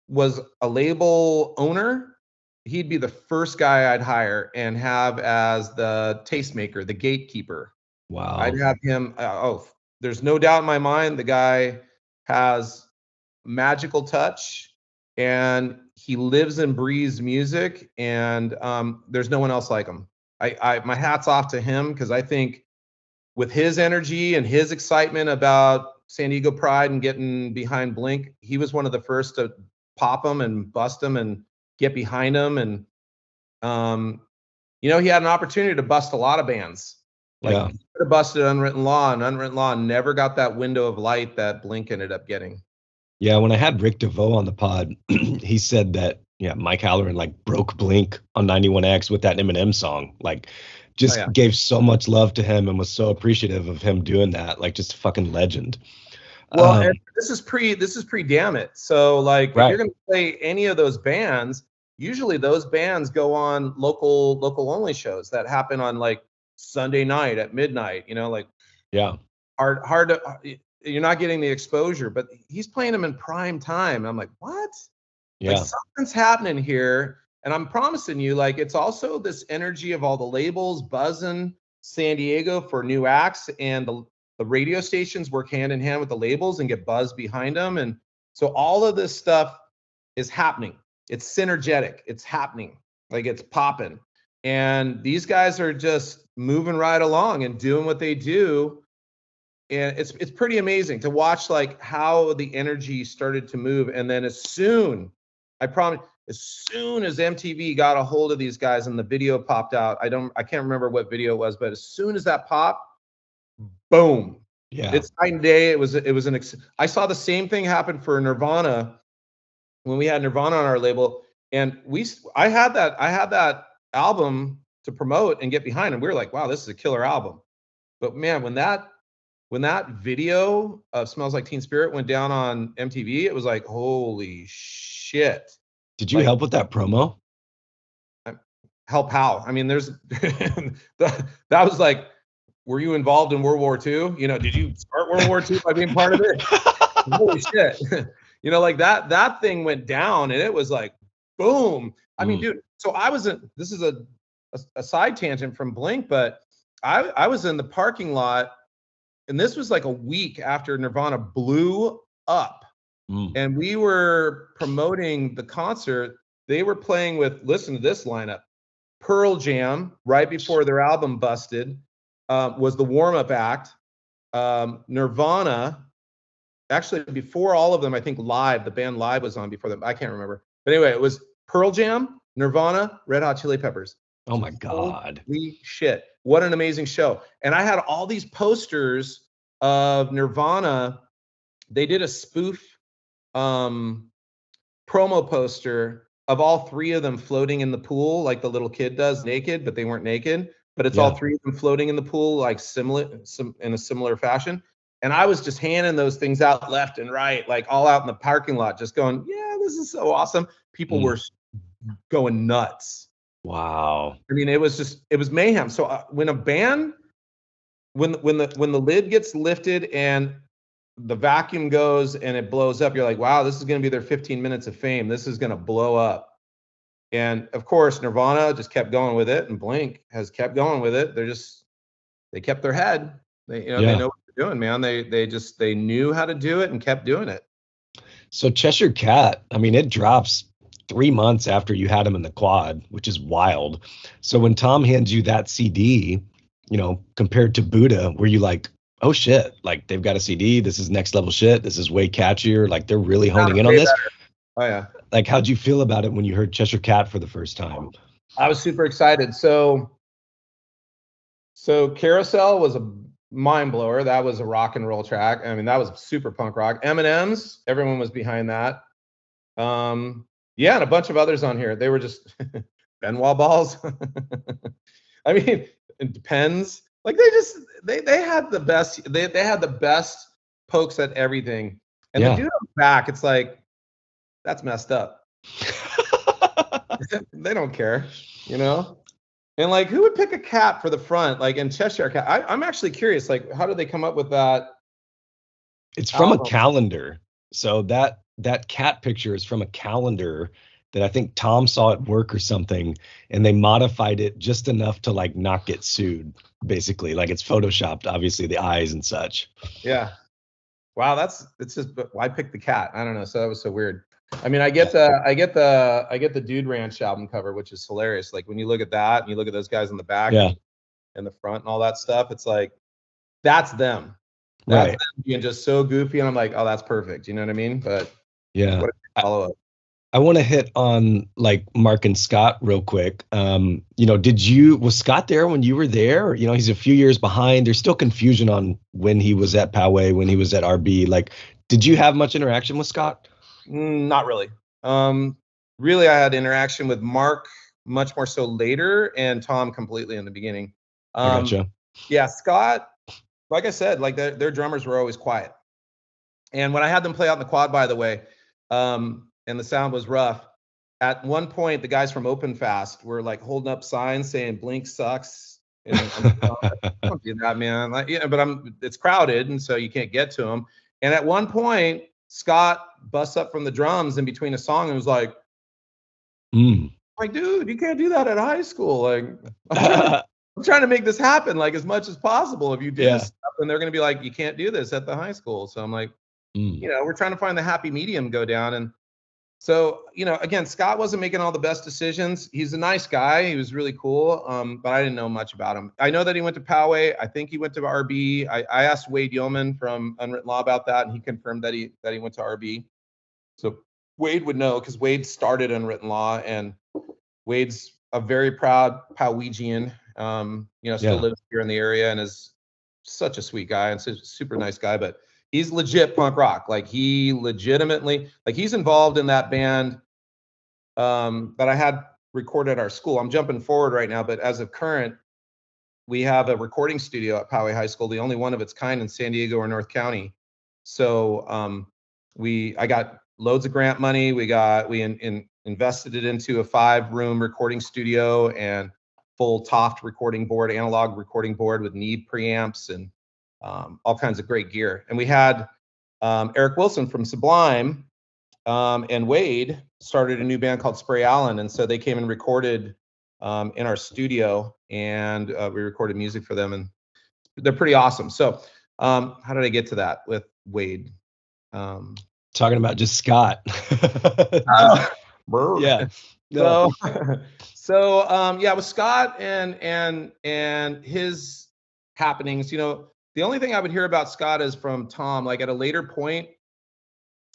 was a label owner, he'd be the first guy I'd hire and have as the tastemaker, the gatekeeper. Wow. I'd have him. There's no doubt in my mind the guy has magical touch and he lives and breathes music, and there's no one else like him. My hat's off to him because I think with his energy and his excitement about San Diego pride and getting behind Blink, he was one of the first to pop them and bust them and get behind them. And you know, he had an opportunity to bust a lot of bands. Like he could have busted Unwritten Law, and Unwritten Law never got that window of light that Blink ended up getting. Yeah, when I had Rick DeVoe on the pod, he said that Mike Halloran like broke Blink on 91X with that Eminem song. Like just gave so much love to him and was so appreciative of him doing that. Like just a fucking legend. Well, and this is pre Damn It. So like if you're gonna play any of those bands, usually those bands go on local only shows that happen on like Sunday night at midnight, you know, like hard to, you're not getting the exposure, but he's playing them in prime time. I'm like, what? Yeah. Like something's happening here. And I'm promising you, like, it's also this energy of all the labels buzzing San Diego for new acts, and the radio stations work hand in hand with the labels and get buzz behind them. And so all of this stuff is happening. It's synergetic. It's happening. Like it's popping. And these guys are just moving right along and doing what they do. And it's pretty amazing to watch like how the energy started to move. And then as soon as MTV got a hold of these guys and the video popped out, I can't remember what video it was, but as soon as that popped, boom. Yeah. It's night and day. I saw the same thing happen for Nirvana when we had Nirvana on our label. And I had that album to promote and get behind. And we were like, wow, this is a killer album. But man, when that video of Smells Like Teen Spirit went down on MTV, it was like, holy shit. Did you Like, help with that promo? help how? I mean, there's that was like, were you involved in World War II? You know, did you start World War II by being part of it? Holy shit. You know, like that thing went down and it was like, boom. I mean, dude, so I was in, this is a side tangent from Blink, but I was in the parking lot, and this was like a week after Nirvana blew up. And we were promoting the concert. They were playing with, listen to this lineup: Pearl Jam, right before their album busted, was the warm-up act. Nirvana, actually before all of them, I think Live, the band Live was on before them. I can't remember. But anyway, it was Pearl Jam, Nirvana, Red Hot Chili Peppers. Oh my God. Holy shit. What an amazing show. And I had all these posters of Nirvana. They did a spoof promo poster of all three of them floating in the pool, like the little kid does, naked, but they weren't naked. But it's all three of them floating in the pool, like in a similar fashion. And I was just handing those things out left and right, like all out in the parking lot, just going, yeah, this is so awesome. People were going nuts. Wow. I mean, it was mayhem. So when a band, when the lid gets lifted and the vacuum goes and it blows up, you're like, wow, this is going to be their 15 minutes of fame. This is going to blow up. And of course, Nirvana just kept going with it, and Blink has kept going with it. They kept their head. They know what they're doing, man. They knew how to do it and kept doing it. So Cheshire Cat, I mean, it drops 3 months after you had him in the quad, which is wild. So when Tom hands you that CD, you know, compared to Buddha, were you like, oh shit, like they've got a CD, this is next level shit, this is way catchier, like they're really honing in on this? Oh yeah. Like, how'd you feel about it when you heard Cheshire Cat for the first time? I was super excited. So Carousel was a mind blower. That was a rock and roll track. I mean, that was super punk rock. M&M's, everyone was behind that. Yeah, and a bunch of others on here. They were just Benoit balls. I mean, it depends. Like they had the best. They had the best pokes at everything. And the dude on the back, it's like, that's messed up. They don't care, you know. And like, who would pick a cat for the front? Like in Cheshire Cat, I'm actually curious. Like, how did they come up with that? It's from a calendar. So that cat picture is from a calendar that I think Tom saw at work or something, and they modified it just enough to like not get sued. Basically, like it's photoshopped, obviously the eyes and such. Yeah. Wow, it's just, but why pick the cat? I don't know. So that was so weird. I mean, I get the Dude Ranch album cover, which is hilarious. Like when you look at that and you look at those guys in the back and the front and all that stuff, it's like, that's them. That's them being just so goofy. And I'm like, oh, that's perfect. You know what I mean? But yeah, what a follow-up. I want to hit on like Mark and Scott real quick. You know, was Scott there when you were there? You know, he's a few years behind. There's still confusion on when he was at Poway, when he was at RB. Like, did you have much interaction with Scott? Not really. Really, I had interaction with Mark much more so later, and Tom completely in the beginning. I gotcha. Yeah, Scott, like I said, like their drummers were always quiet. And when I had them play out in the quad, by the way, and the sound was rough, at one point, the guys from Open Fast were like holding up signs saying Blink sucks. And don't do that, man. Like, yeah, but it's crowded, and so you can't get to them. And at one point, Scott busts up from the drums in between a song and was like, like, dude, you can't do that at high school. Like, I'm trying to make this happen like as much as possible. If you do this stuff, then they're going to be like, you can't do this at the high school. So I'm like, you know, we're trying to find the happy medium, go down. And so, you know, again, Scott wasn't making all the best decisions. He's a nice guy. He was really cool. But I didn't know much about him. I know that he went to Poway. I think he went to RB. I asked Wade Yeoman from Unwritten Law about that, and he confirmed that he went to RB. So Wade would know, because Wade started Unwritten Law, and Wade's a very proud Powegian. You know, still lives here in the area and is such a sweet guy and such a super nice guy. But he's legit punk rock. Like he legitimately, like he's involved in that band that I had record at our school. I'm jumping forward right now, but as of current, we have a recording studio at Poway High School, the only one of its kind in San Diego or North County. So I got loads of grant money. We invested it into a 5-room recording studio and full Toft recording board, analog recording board with Neve preamps and all kinds of great gear. And we had Eric Wilson from Sublime and Wade started a new band called Spray Allen, and so they came and recorded in our studio, and we recorded music for them, and they're pretty awesome. So how did I get to that with Wade? Talking about just Scott. Yeah. No. So yeah, with Scott and his happenings, the only thing I would hear about Scott is from Tom. Like at a later point,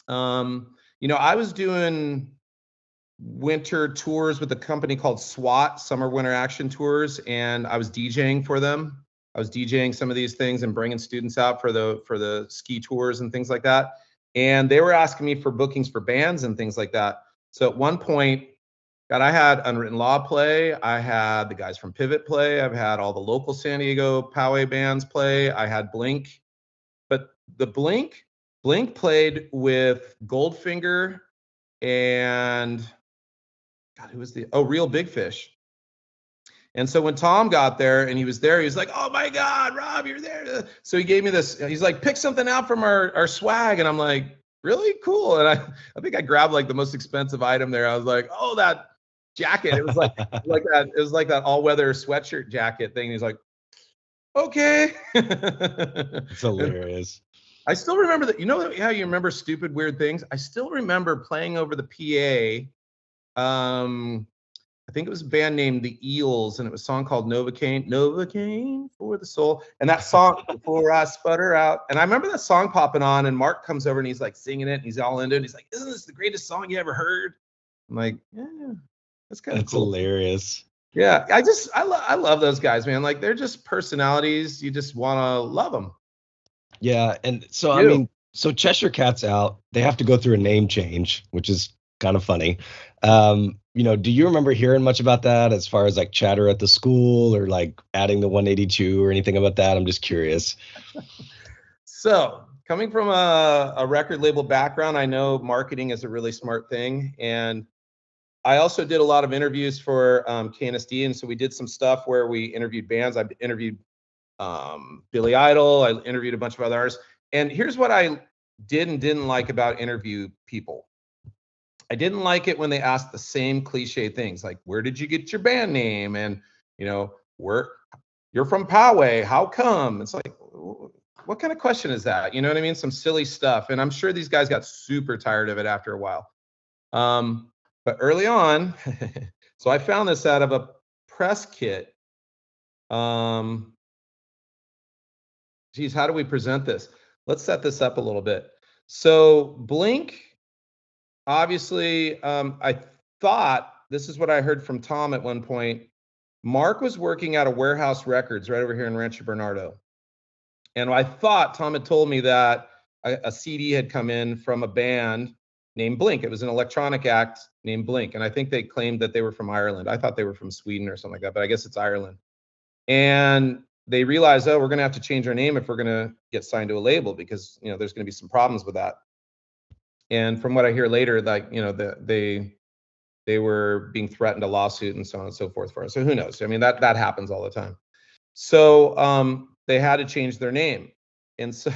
I was doing winter tours with a company called SWAT, Summer Winter Action Tours, and I was DJing for them. I was DJing some of these things and bringing students out for the ski tours and things like that. And they were asking me for bookings for bands and things like that. So at one point, God, I had Unwritten Law play. I had the guys from Pivot play. I've had all the local San Diego Poway bands play. I had Blink, but the Blink played with Goldfinger and God, who was Real Big Fish. And so when Tom got there and he was there, he was like, "Oh my God, Rob, you're there." So he gave me this, he's like, "Pick something out from our swag." And I'm like, "Really? Cool." And I think I grabbed like the most expensive item there. I was like, "Oh, that jacket." It was like that all-weather sweatshirt jacket thing. He's like, "Okay." It's hilarious. I still remember that. You know how you remember stupid, weird things? I still remember playing over the PA. I think it was a band named The Eels, and it was a song called Novocaine for the Soul. And that song, Before I Sputter Out. And I remember that song popping on, and Mark comes over and he's like singing it, and he's all into it. He's like, "Isn't this the greatest song you ever heard?" I'm like, "Yeah, that's kind of cool." Hilarious. Yeah, I love those guys, man. Like they're just personalities. You just want to love them. Yeah, and so I mean, so Cheshire Cat's out. They have to go through a name change, which is kind of funny. Do you remember hearing much about that as far as like chatter at the school or like adding the 182 or anything about that? I'm just curious. So coming from a record label background, I know marketing is a really smart thing. And I also did a lot of interviews for KNSD. And so we did some stuff where we interviewed bands. I interviewed Billy Idol. I interviewed a bunch of other artists. And here's what I did and didn't like about interview people. I didn't like it when they asked the same cliche things like, "Where did you get your band name?" And, where you're from Poway, how come? It's like, what kind of question is that? You know what I mean? Some silly stuff. And I'm sure these guys got super tired of it after a while. But early on, so I found this out of a press kit. Geez, how do we present this? Let's set this up a little bit. So Blink, obviously, I thought, this is what I heard from Tom at one point. Mark was working out of Warehouse Records right over here in Rancho Bernardo. And I thought Tom had told me that a CD had come in from a band named Blink. It was an electronic act named Blink. And I think they claimed that they were from Ireland. I thought they were from Sweden or something like that, but I guess it's Ireland. And they realized, we're going to have to change our name if we're going to get signed to a label because, there's going to be some problems with that. And from what I hear later, like, they were being threatened a lawsuit and so on and so forth for us. So who knows? I mean, that happens all the time. So they had to change their name. And so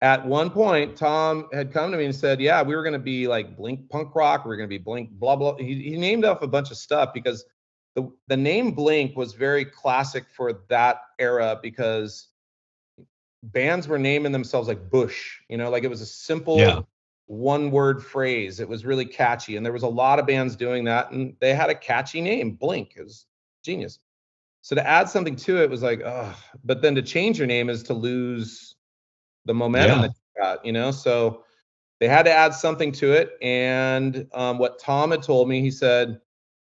at one point, Tom had come to me and said, "Yeah, we were going to be like Blink Punk Rock. We're going to be Blink blah, blah." He named off a bunch of stuff because the name Blink was very classic for that era because bands were naming themselves like Bush, like it was a simple one-word phrase. It was really catchy. And there was a lot of bands doing that. And they had a catchy name, Blink. It was genius. So to add something to it was like, but then to change your name is to lose the momentum that you got, So they had to add something to it. And what Tom had told me, he said,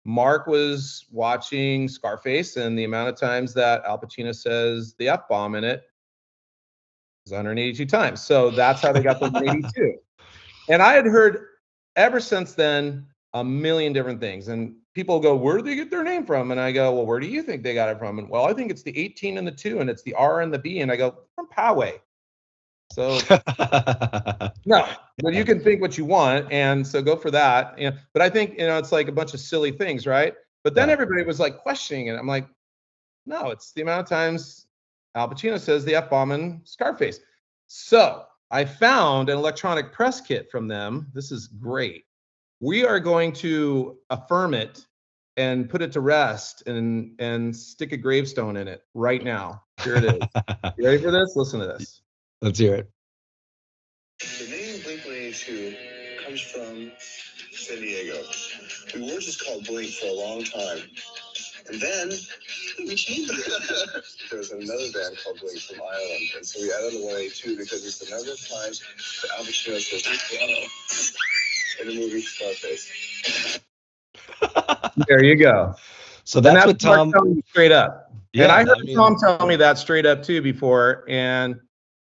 Mark was watching Scarface, and the amount of times that Al Pacino says the F-bomb in it is 182 times. So that's how they got the 182. And I had heard ever since then a million different things. And people go, where do they get their name from? And I go, well, where do you think they got it from? And well, I think it's the 18 and the 2, and it's the R and the B. And I go, from Poway. So no, but you can think what you want, and so go for that. But I think it's like a bunch of silly things, right? But then everybody was like questioning it. I'm like, no, it's the amount of times Al Pacino says the F-bomb in Scarface. So I found an electronic press kit from them. This is great. We are going to affirm it and put it to rest and stick a gravestone in it right now. Here it is. You ready for this? Listen to this. Let's hear it. The name Blink-182 comes from San Diego. We were just called Blink for a long time. And then we changed it. There was another band called Blink from Ireland. And so we added the 182 because it's the number of times that Al Pacino says in the movie Scarface. There you go. So that's what Tom telling me straight up. Yeah, and I heard Tom tell me that straight up too before. And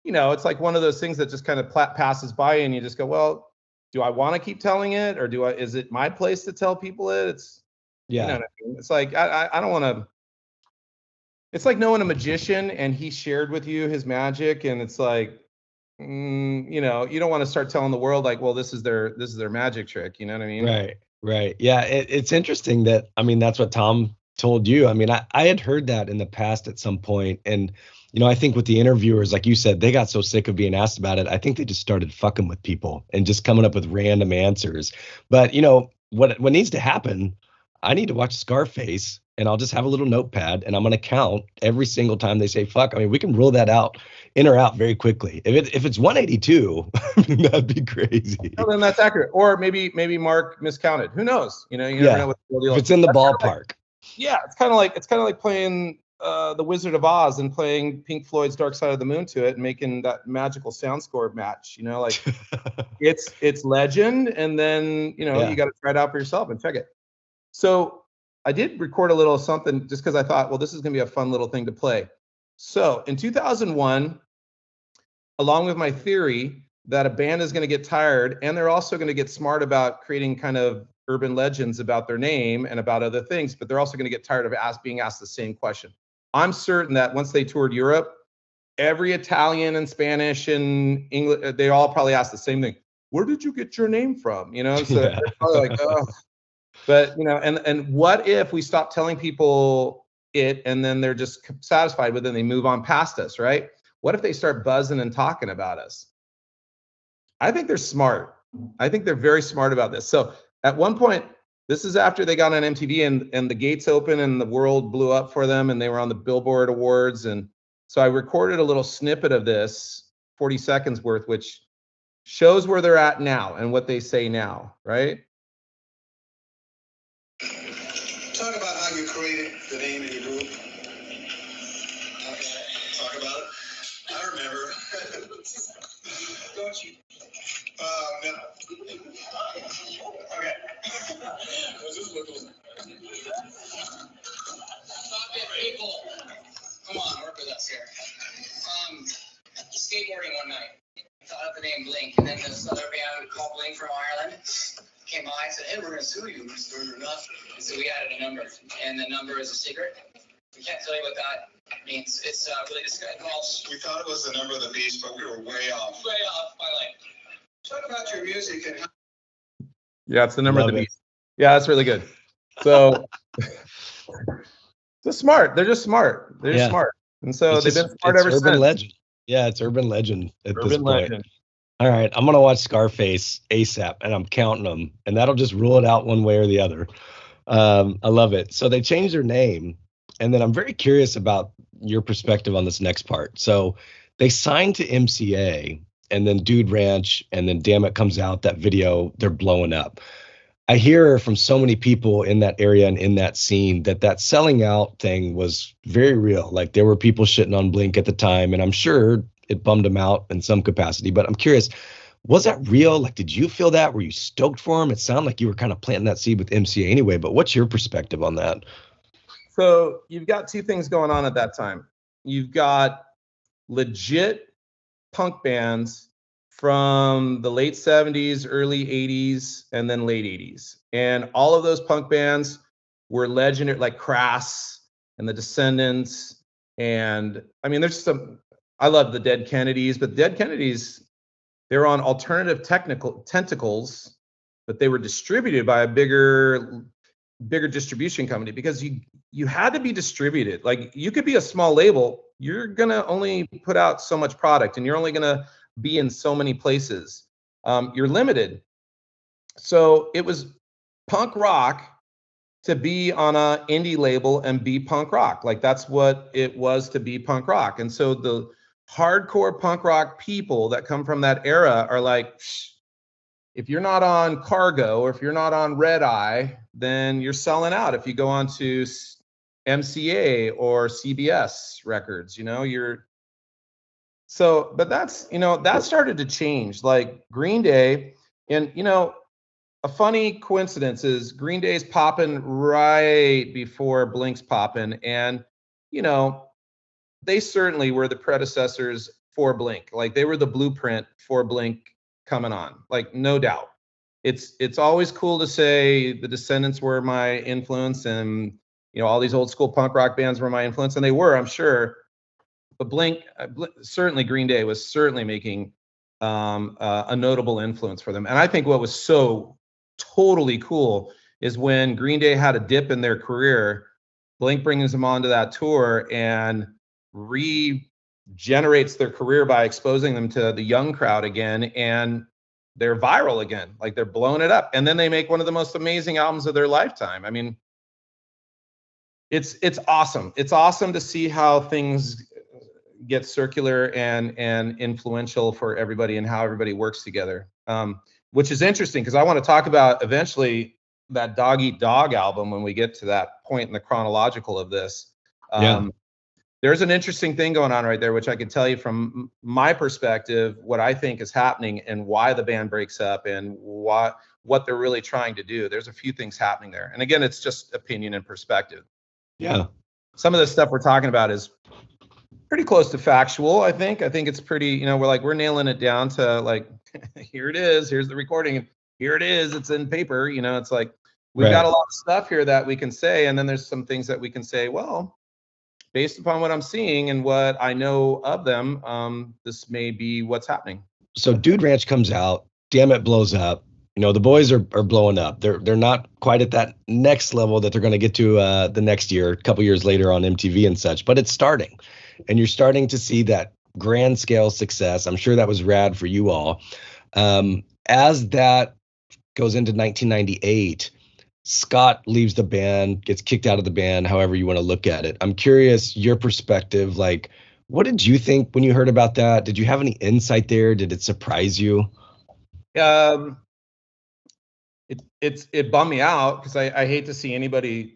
it's like one of those things that just kind of passes by, and you just go, well, do I want to keep telling it, or is it my place to tell people it? It's what I mean? It's like I don't want to. It's like knowing a magician and he shared with you his magic, and it's like, you don't want to start telling the world like, well, this is their magic trick. You know what I mean? Right. Yeah, it's interesting that that's what Tom told you. I had heard that in the past at some point, and I think with the interviewers, like you said, they got so sick of being asked about it. I think they just started fucking with people and just coming up with random answers. But what needs to happen? I need to watch Scarface, and I'll just have a little notepad, and I'm going to count every single time they say fuck. We can rule that out, in or out, very quickly. If it's 182, that'd be crazy. Well, then that's accurate. Or maybe Mark miscounted. Who knows? You never know what the deal is. If it's in the ballpark. It's kind of like playing the Wizard of Oz and playing Pink Floyd's Dark Side of the Moon to it and making that magical sound score match. Like it's legend, and then you got to try it out for yourself and check it. So I did record a little something just because I thought, well, this is gonna be a fun little thing to play. So in 2001, along with my theory that a band is gonna get tired, and they're also gonna get smart about creating kind of urban legends about their name and about other things, but they're also gonna get tired of being asked the same question. I'm certain that once they toured Europe, every Italian and Spanish and English, they all probably asked the same thing. Where did you get your name from? So they're probably like, oh. But, and what if we stop telling people it, and then they're just satisfied with it and they move on past us, right? What if they start buzzing and talking about us? I think they're smart. I think they're very smart about this. So at one point, this is after they got on MTV and the gates open and the world blew up for them, and they were on the Billboard Awards. And so I recorded a little snippet of this, 40 seconds worth, which shows where they're at now and what they say now, right? Talk about how you created the name of your group. Okay. Talk about it. I remember. Don't you? No. Okay. People, come on, work with us here. Skateboarding one night, thought up the name Blink, and then this other band called Blink from Ireland came by and said, hey, we're going to sue you, Mr. Enough. And so we added a number, and the number is a secret. We can't tell you what that means. It's really just involves. We thought it was the number of the beast, but we were way off. Way off by like. Talk about your music and how. Yeah, it's the number of the beast. Yeah, that's really good. So they're smart. They're just smart. They're just smart. And so they've been smart ever since. Urban legend. Yeah, it's urban legend at this point. All right, I'm going to watch Scarface ASAP, and I'm counting them, and that'll just rule it out one way or the other. I love it. So they changed their name, and then I'm very curious about your perspective on this next part. So they signed to MCA, and then Dude Ranch, and then Damn It comes out, that video, they're blowing up. I hear from so many people in that area and in that scene that selling out thing was very real. Like there were people shitting on Blink at the time, and I'm sure it bummed them out in some capacity. But I'm curious, was that real? Like, did you feel that? Were you stoked for them? It sounded like you were kind of planting that seed with MCA anyway, but what's your perspective on that? So you've got two things going on at that time. You've got legit punk bands from the late 70s, early 80s, and then late 80s. And all of those punk bands were legendary, like Crass and the Descendants. And I mean, there's some, I love the Dead Kennedys, but the Dead Kennedys, they're on alternative technical tentacles, but they were distributed by a bigger distribution company, because you had to be distributed. Like, you could be a small label, you're gonna only put out so much product, and you're only gonna be in so many places. You're limited. So it was punk rock to be on a indie label and be punk rock. Like, that's what it was to be punk rock. And so the hardcore punk rock people that come from that era are like, if you're not on Cargo or if you're not on Red Eye, then you're selling out. If you go on to MCA or CBS Records, but that's, that started to change. Like Green Day, and, a funny coincidence is Green Day's popping right before Blink's popping. And, they certainly were the predecessors for Blink. Like, they were the blueprint for Blink coming on, like, no doubt. It's always cool to say the Descendants were my influence, and all these old school punk rock bands were my influence, and they were, I'm sure. But Blink, certainly Green Day was certainly making a notable influence for them. And I think what was so totally cool is when Green Day had a dip in their career, Blink brings them onto that tour and regenerates their career by exposing them to the young crowd again, and they're viral again. Like, they're blowing it up, and then they make one of the most amazing albums of their lifetime. I mean, it's awesome. It's awesome to see how things get circular and influential for everybody, and how everybody works together. Which is interesting, because I want to talk about eventually that Dog Eat Dog album when we get to that point in the chronological of this. There's an interesting thing going on right there, which I can tell you from my perspective, what I think is happening and why the band breaks up and what they're really trying to do. There's a few things happening there. And again, it's just opinion and perspective. Yeah. Some of the stuff we're talking about is pretty close to factual, I think. I think it's pretty, we're nailing it down to, like, here it is, here's the recording, and here it is, it's in paper. It's like, we've got a lot of stuff here that we can say, and then there's some things that we can say, well, based upon what I'm seeing and what I know of them, this may be what's happening. So Dude Ranch comes out, Damn It blows up. The boys are blowing up. They're not quite at that next level that they're going to get to the next year, a couple years later on MTV and such, but it's starting. And you're starting to see that grand scale success. I'm sure that was rad for you all. As that goes into 1998, Scott leaves the band, gets kicked out of the band, however you want to look at it. I'm curious your perspective. Like, what did you think when you heard about that? Did you have any insight there? Did it surprise you? It bummed me out, because I hate to see anybody,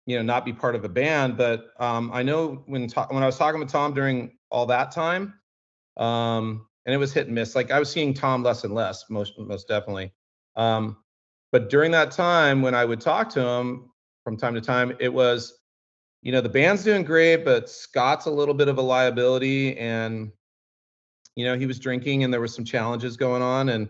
not be part of a band. But I know when I was talking with Tom during all that time, and it was hit and miss. Like, I was seeing Tom less and less, most definitely. But during that time, when I would talk to him from time to time, it was, the band's doing great, but Scott's a little bit of a liability, and he was drinking, and there was some challenges going on, and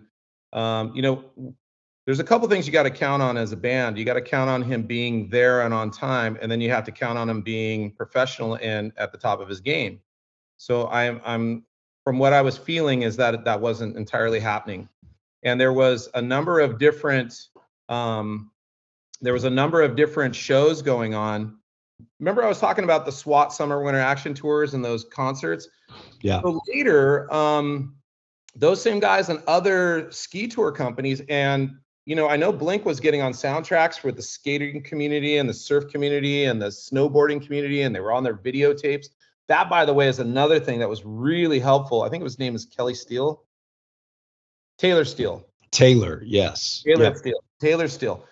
there's a couple things you got to count on as a band. You got to count on him being there and on time, and then you have to count on him being professional and at the top of his game. So I'm from what I was feeling is that wasn't entirely happening, and there was a number of different shows going on. Remember, I was talking about the SWAT Summer Winter Action Tours and those concerts. Yeah. So later, those same guys and other ski tour companies, and I know Blink was getting on soundtracks for the skating community and the surf community and the snowboarding community, and they were on their videotapes. That, by the way, is another thing that was really helpful. I think his name is Taylor Steele. Taylor, yes. Taylor Steele.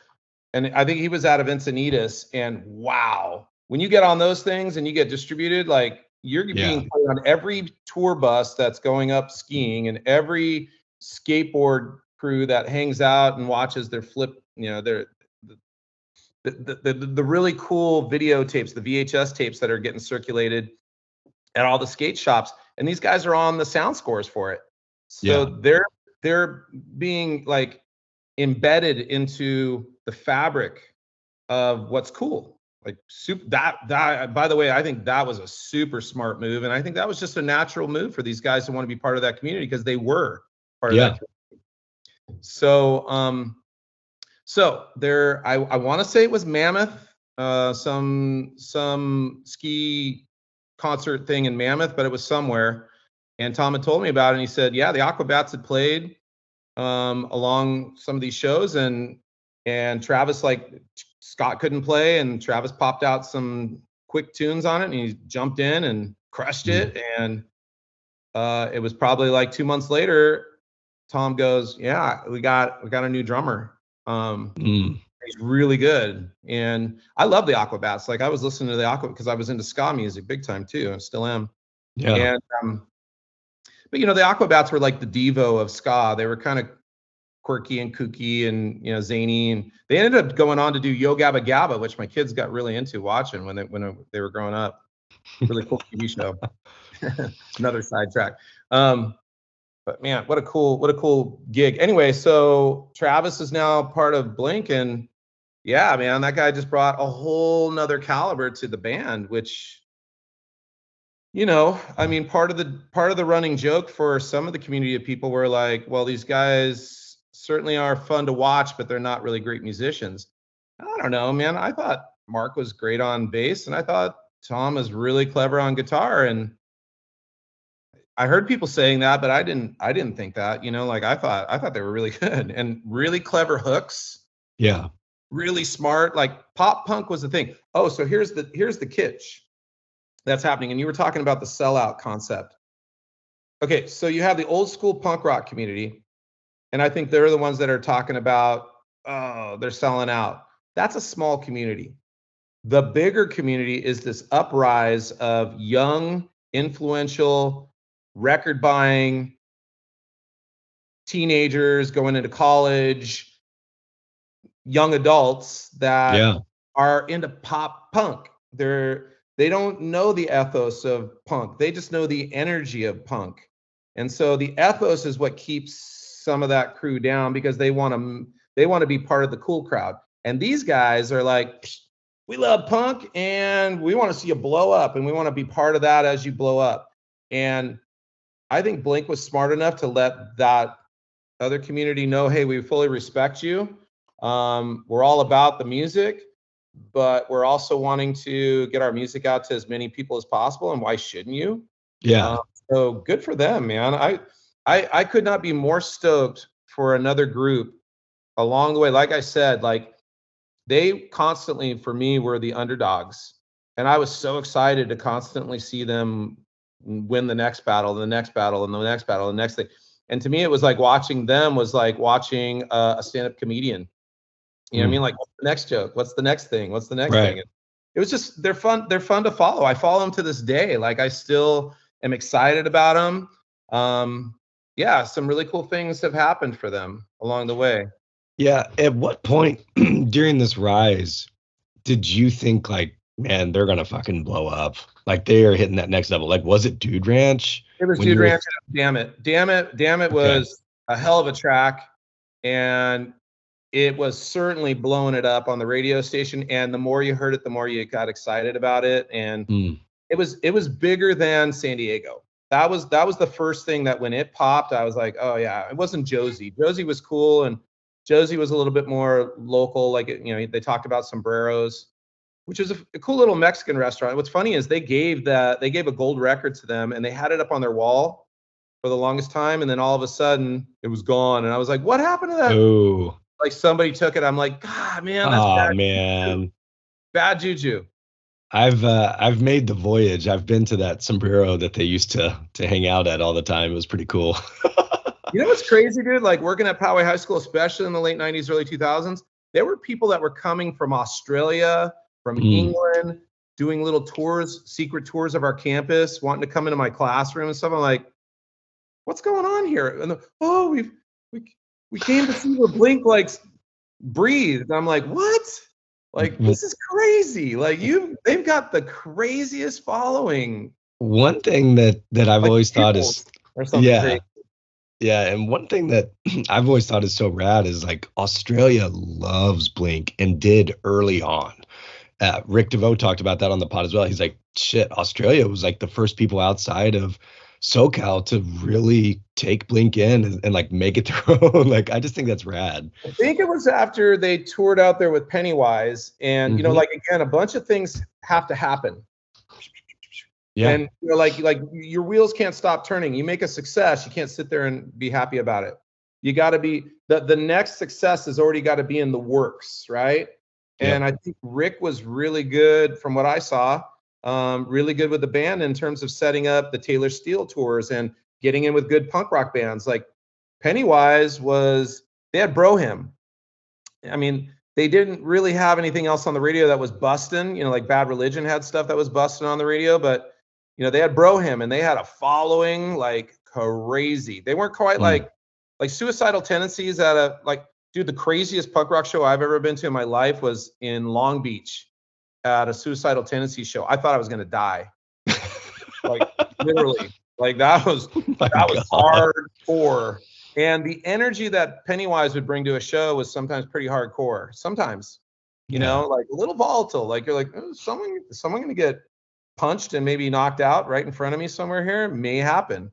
And I think he was out of Encinitas, and wow, when you get on those things and you get distributed, like, you're being put on every tour bus that's going up skiing, and every skateboard crew that hangs out and watches their flip, the really cool videotapes, the VHS tapes that are getting circulated at all the skate shops, and these guys are on the sound scores for it. So they're being, like, embedded into the fabric of what's cool. Like that, by the way, I think that was a super smart move. And I think that was just a natural move for these guys to want to be part of that community because they were part of that community. So there, I want to say it was Mammoth, some ski concert thing in Mammoth, but it was somewhere. And Tom had told me about it, and he said, yeah, the Aquabats had played along some of these shows, and Travis, like, Scott couldn't play, and Travis popped out some quick tunes on it, and he jumped in and crushed it. And it was probably like 2 months later, Tom goes, yeah, we got a new drummer. He's really good. And I love the Aquabats. Like, I was listening to the Aqua because I was into ska music big time too, and still am. Yeah. And but you know, the Aquabats were like the Devo of ska. They were kind of quirky and kooky and, you know, zany, and they ended up going on to do Yo Gabba Gabba, which my kids got really into watching when they were growing up. Really cool TV show. Another sidetrack. But man, what a cool gig. Anyway, so Travis is now part of Blink, and yeah, man, that guy just brought a whole nother caliber to the band, which, you know, I mean, part of the running joke for some of the community of people were like, well, these guys certainly are fun to watch, but they're not really great musicians. I don't know, man. I thought Mark was great on bass, and I thought Tom was really clever on guitar. And I heard people saying that, but I didn't think that, you know, like I thought they were really good and really clever hooks. Yeah. Really smart. Like, pop punk was the thing. Oh, so here's the kitsch that's happening. And you were talking about the sellout concept. Okay, so you have the old school punk rock community, and I think they're the ones that are talking about, oh, they're selling out. That's a small community. The bigger community is this uprise of young, influential, record buying teenagers going into college, young adults that are into pop punk. They don't know the ethos of punk. They just know the energy of punk. And so the ethos is what keeps some of that crew down, because they want to be part of the cool crowd. And these guys are like, we love punk and we want to see you blow up, and we want to be part of that as you blow up. And I think Blink was smart enough to let that other community know, hey, we fully respect you. We're all about the music, but we're also wanting to get our music out to as many people as possible. And why shouldn't you? Yeah. So good for them, man. I could not be more stoked for another group along the way. Like I said, like, they constantly, for me, were the underdogs. And I was so excited to constantly see them win the next battle, the next battle, and the next battle, the next thing. And to me, it was like watching them was like watching a stand-up comedian. You know what I mean? Like, what's the next joke? What's the next thing? What's the next thing? And it was just, they're fun to follow. I follow them to this day. Like, I still am excited about them. Yeah, some really cool things have happened for them along the way. Yeah. At what point during this rise did you think, like, man, they're gonna fucking blow up? Like, they are hitting that next level. Like, was it Dude Ranch? It was Dude Ranch. Damn it was a hell of a track, and it was certainly blowing it up on the radio station. And the more you heard it, the more you got excited about it. And it was bigger than San Diego. That was the first thing that when it popped, I was like, oh yeah. It wasn't Josie. Josie was cool, and Josie was a little bit more local. Like, you know, they talked about sombreros, which is a cool little Mexican restaurant. What's funny is they gave a gold record to them, and they had it up on their wall for the longest time. And then all of a sudden it was gone. And I was like, what happened to that? Oh, like, somebody took it. I'm like, God, man, that's bad juju. I've made the voyage. I've been to that sombrero that they used to hang out at all the time. It was pretty cool. You know what's crazy, dude? Like, working at Poway High School, especially in the late 90s, early 2000s, there were people that were coming from Australia, from England, doing little tours, secret tours of our campus, wanting to come into my classroom and stuff. I'm like, what's going on here? And we came to see where Blink likes breathe. And I'm like, what? Like, this is crazy. Like, they've got the craziest following. One thing that I've always thought is, or something crazy. Yeah, and one thing that I've always thought is so rad is like Australia loves Blink and did early on. Rick DeVoe talked about that on the pod as well. He's like, shit, Australia was like the first people outside of SoCal to really take Blink in and like make it their own. Like, I just think that's rad. I think it was after they toured out there with Pennywise, and Mhm. like again, a bunch of things have to happen. Yeah. And like your wheels can't stop turning. You make a success, you can't sit there and be happy about it. You got to be the next success has already got to be in the works, right? And I think Rick was really good from what I saw, really good with the band in terms of setting up the Taylor Steele tours and getting in with good punk rock bands. Like Pennywise they had Brohim. I mean, they didn't really have anything else on the radio that was busting. Like Bad Religion had stuff that was busting on the radio, but they had Brohim and they had a following like crazy. They weren't quite like Suicidal Tendencies at dude, the craziest punk rock show I've ever been to in my life was in Long Beach at a Suicidal Tendencies show. I thought I was gonna die. Like literally. Like that was hardcore. And the energy that Pennywise would bring to a show was sometimes pretty hardcore. Sometimes, like a little volatile. Like you're like, oh, someone gonna get punched and maybe knocked out right in front of me somewhere here. May happen.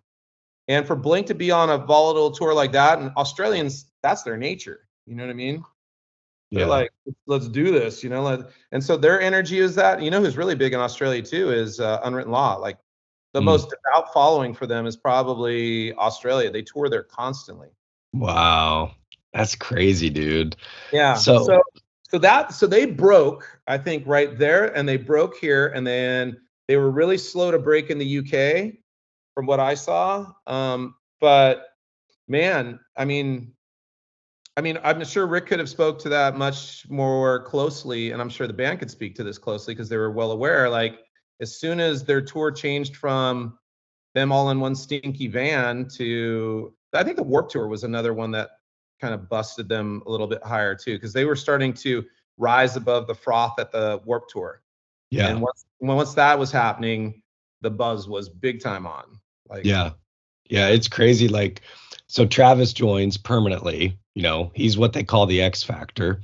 And for Blink to be on a volatile tour like that, and Australians, that's their nature. You know what I mean? They're like, let's do this, and so their energy is that. Who's really big in Australia too is Unwritten Law. Like the most devout following for them is probably Australia. They tour there constantly. Wow. That's crazy, dude. Yeah. So they broke, I think, right there, and they broke here, and then they were really slow to break in the UK, from what I saw. But man, I mean, I'm sure Rick could have spoke to that much more closely, and I'm sure the band could speak to this closely because they were well aware. Like as soon as their tour changed from them all in one stinky van to, I think the Warped Tour was another one that kind of busted them a little bit higher too, because they were starting to rise above the froth at the Warped Tour. Yeah. And once that was happening, the buzz was big time on. Like yeah, it's crazy. Like, so Travis joins permanently. He's what they call the X Factor.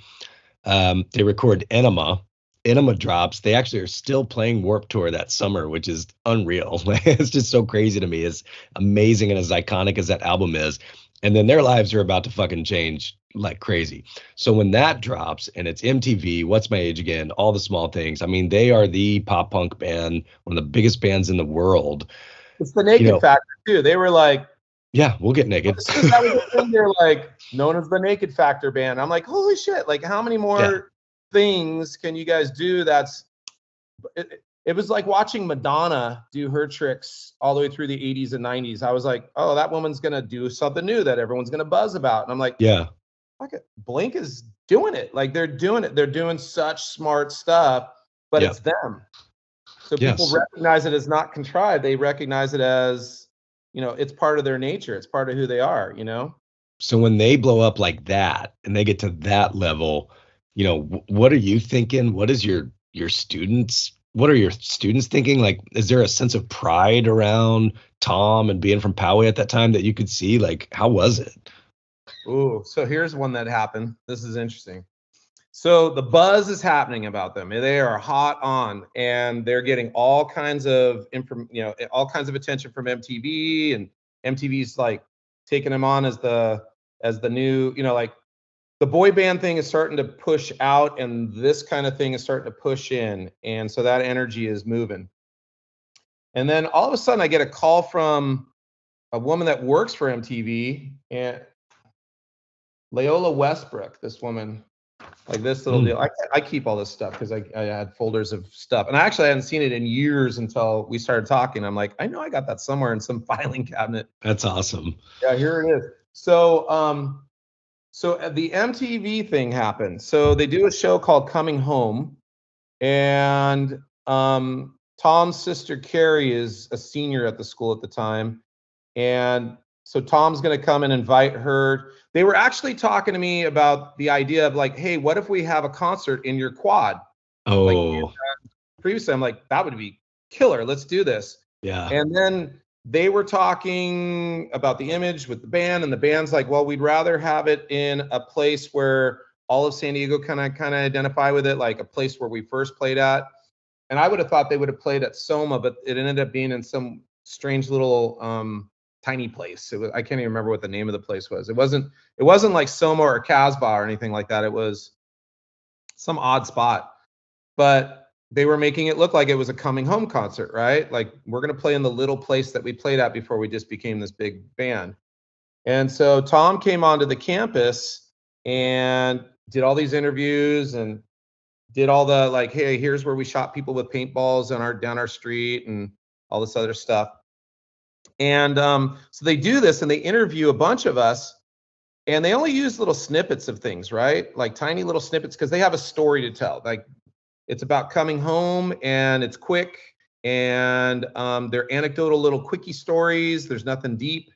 They record Enema. Enema drops. They actually are still playing Warped Tour that summer, which is unreal. It's just so crazy to me. As amazing and as iconic as that album is. And then their lives are about to fucking change like crazy. So when that drops and it's MTV, What's My Age Again, All the Small Things. I mean, they are the pop punk band, one of the biggest bands in the world. It's the Naked Factor too. They were like, yeah, we'll get naked. They're like known as the Naked Factor band. I'm like, holy shit! Like, how many more things can you guys do? It was like watching Madonna do her tricks all the way through the 80s and 90s. I was like, oh, that woman's gonna do something new that everyone's gonna buzz about. And I'm like, yeah, okay, Blink is doing it. Like they're doing it. They're doing such smart stuff, but it's them. So people recognize it as not contrived. They recognize it as, it's part of their nature. It's part of who they are, So when they blow up like that and they get to that level, what are you thinking? What are your students thinking? Like, is there a sense of pride around Tom and being from Poway at that time that you could see? Like, how was it? Ooh, so here's one that happened. This is interesting. So the buzz is happening about them. They are hot on, and they're getting all kinds of all kinds of attention from MTV, and MTV's like taking them on as the new, like the boy band thing is starting to push out, and this kind of thing is starting to push in, and so that energy is moving. And then all of a sudden, I get a call from a woman that works for MTV, and Leola Westbrook, this woman. Like this little deal. I keep all this stuff because I had folders of stuff. And I actually hadn't seen it in years until we started talking. I'm like, I know I got that somewhere in some filing cabinet. That's awesome. Yeah, here it is. So the MTV thing happened. So they do a show called Coming Home. And Tom's sister Carrie is a senior at the school at the time. And so Tom's going to come and invite her. They were actually talking to me about the idea of like, hey, what if we have a concert in your quad? Oh, previously I'm like, that would be killer. Let's do this. Yeah. And then they were talking about the image with the band, and the band's like, well, we'd rather have it in a place where all of San Diego kind of identify with it, like a place where we first played at. And I would have thought they would have played at Soma, but it ended up being in some strange little tiny place. I can't even remember what the name of the place was. It wasn't like Soma or Casbah or anything like that. It was some odd spot, but they were making it look like it was a coming home concert, right? Like, we're going to play in the little place that we played at before we just became this big band. And so Tom came onto the campus and did all these interviews and did all the, like, hey, here's where we shot people with paintballs down our street and all this other stuff. And so they do this and they interview a bunch of us, and they only use little snippets of things, right? Like tiny little snippets, because they have a story to tell. Like, it's about coming home, and it's quick, and they're anecdotal little quickie stories. There's nothing deep.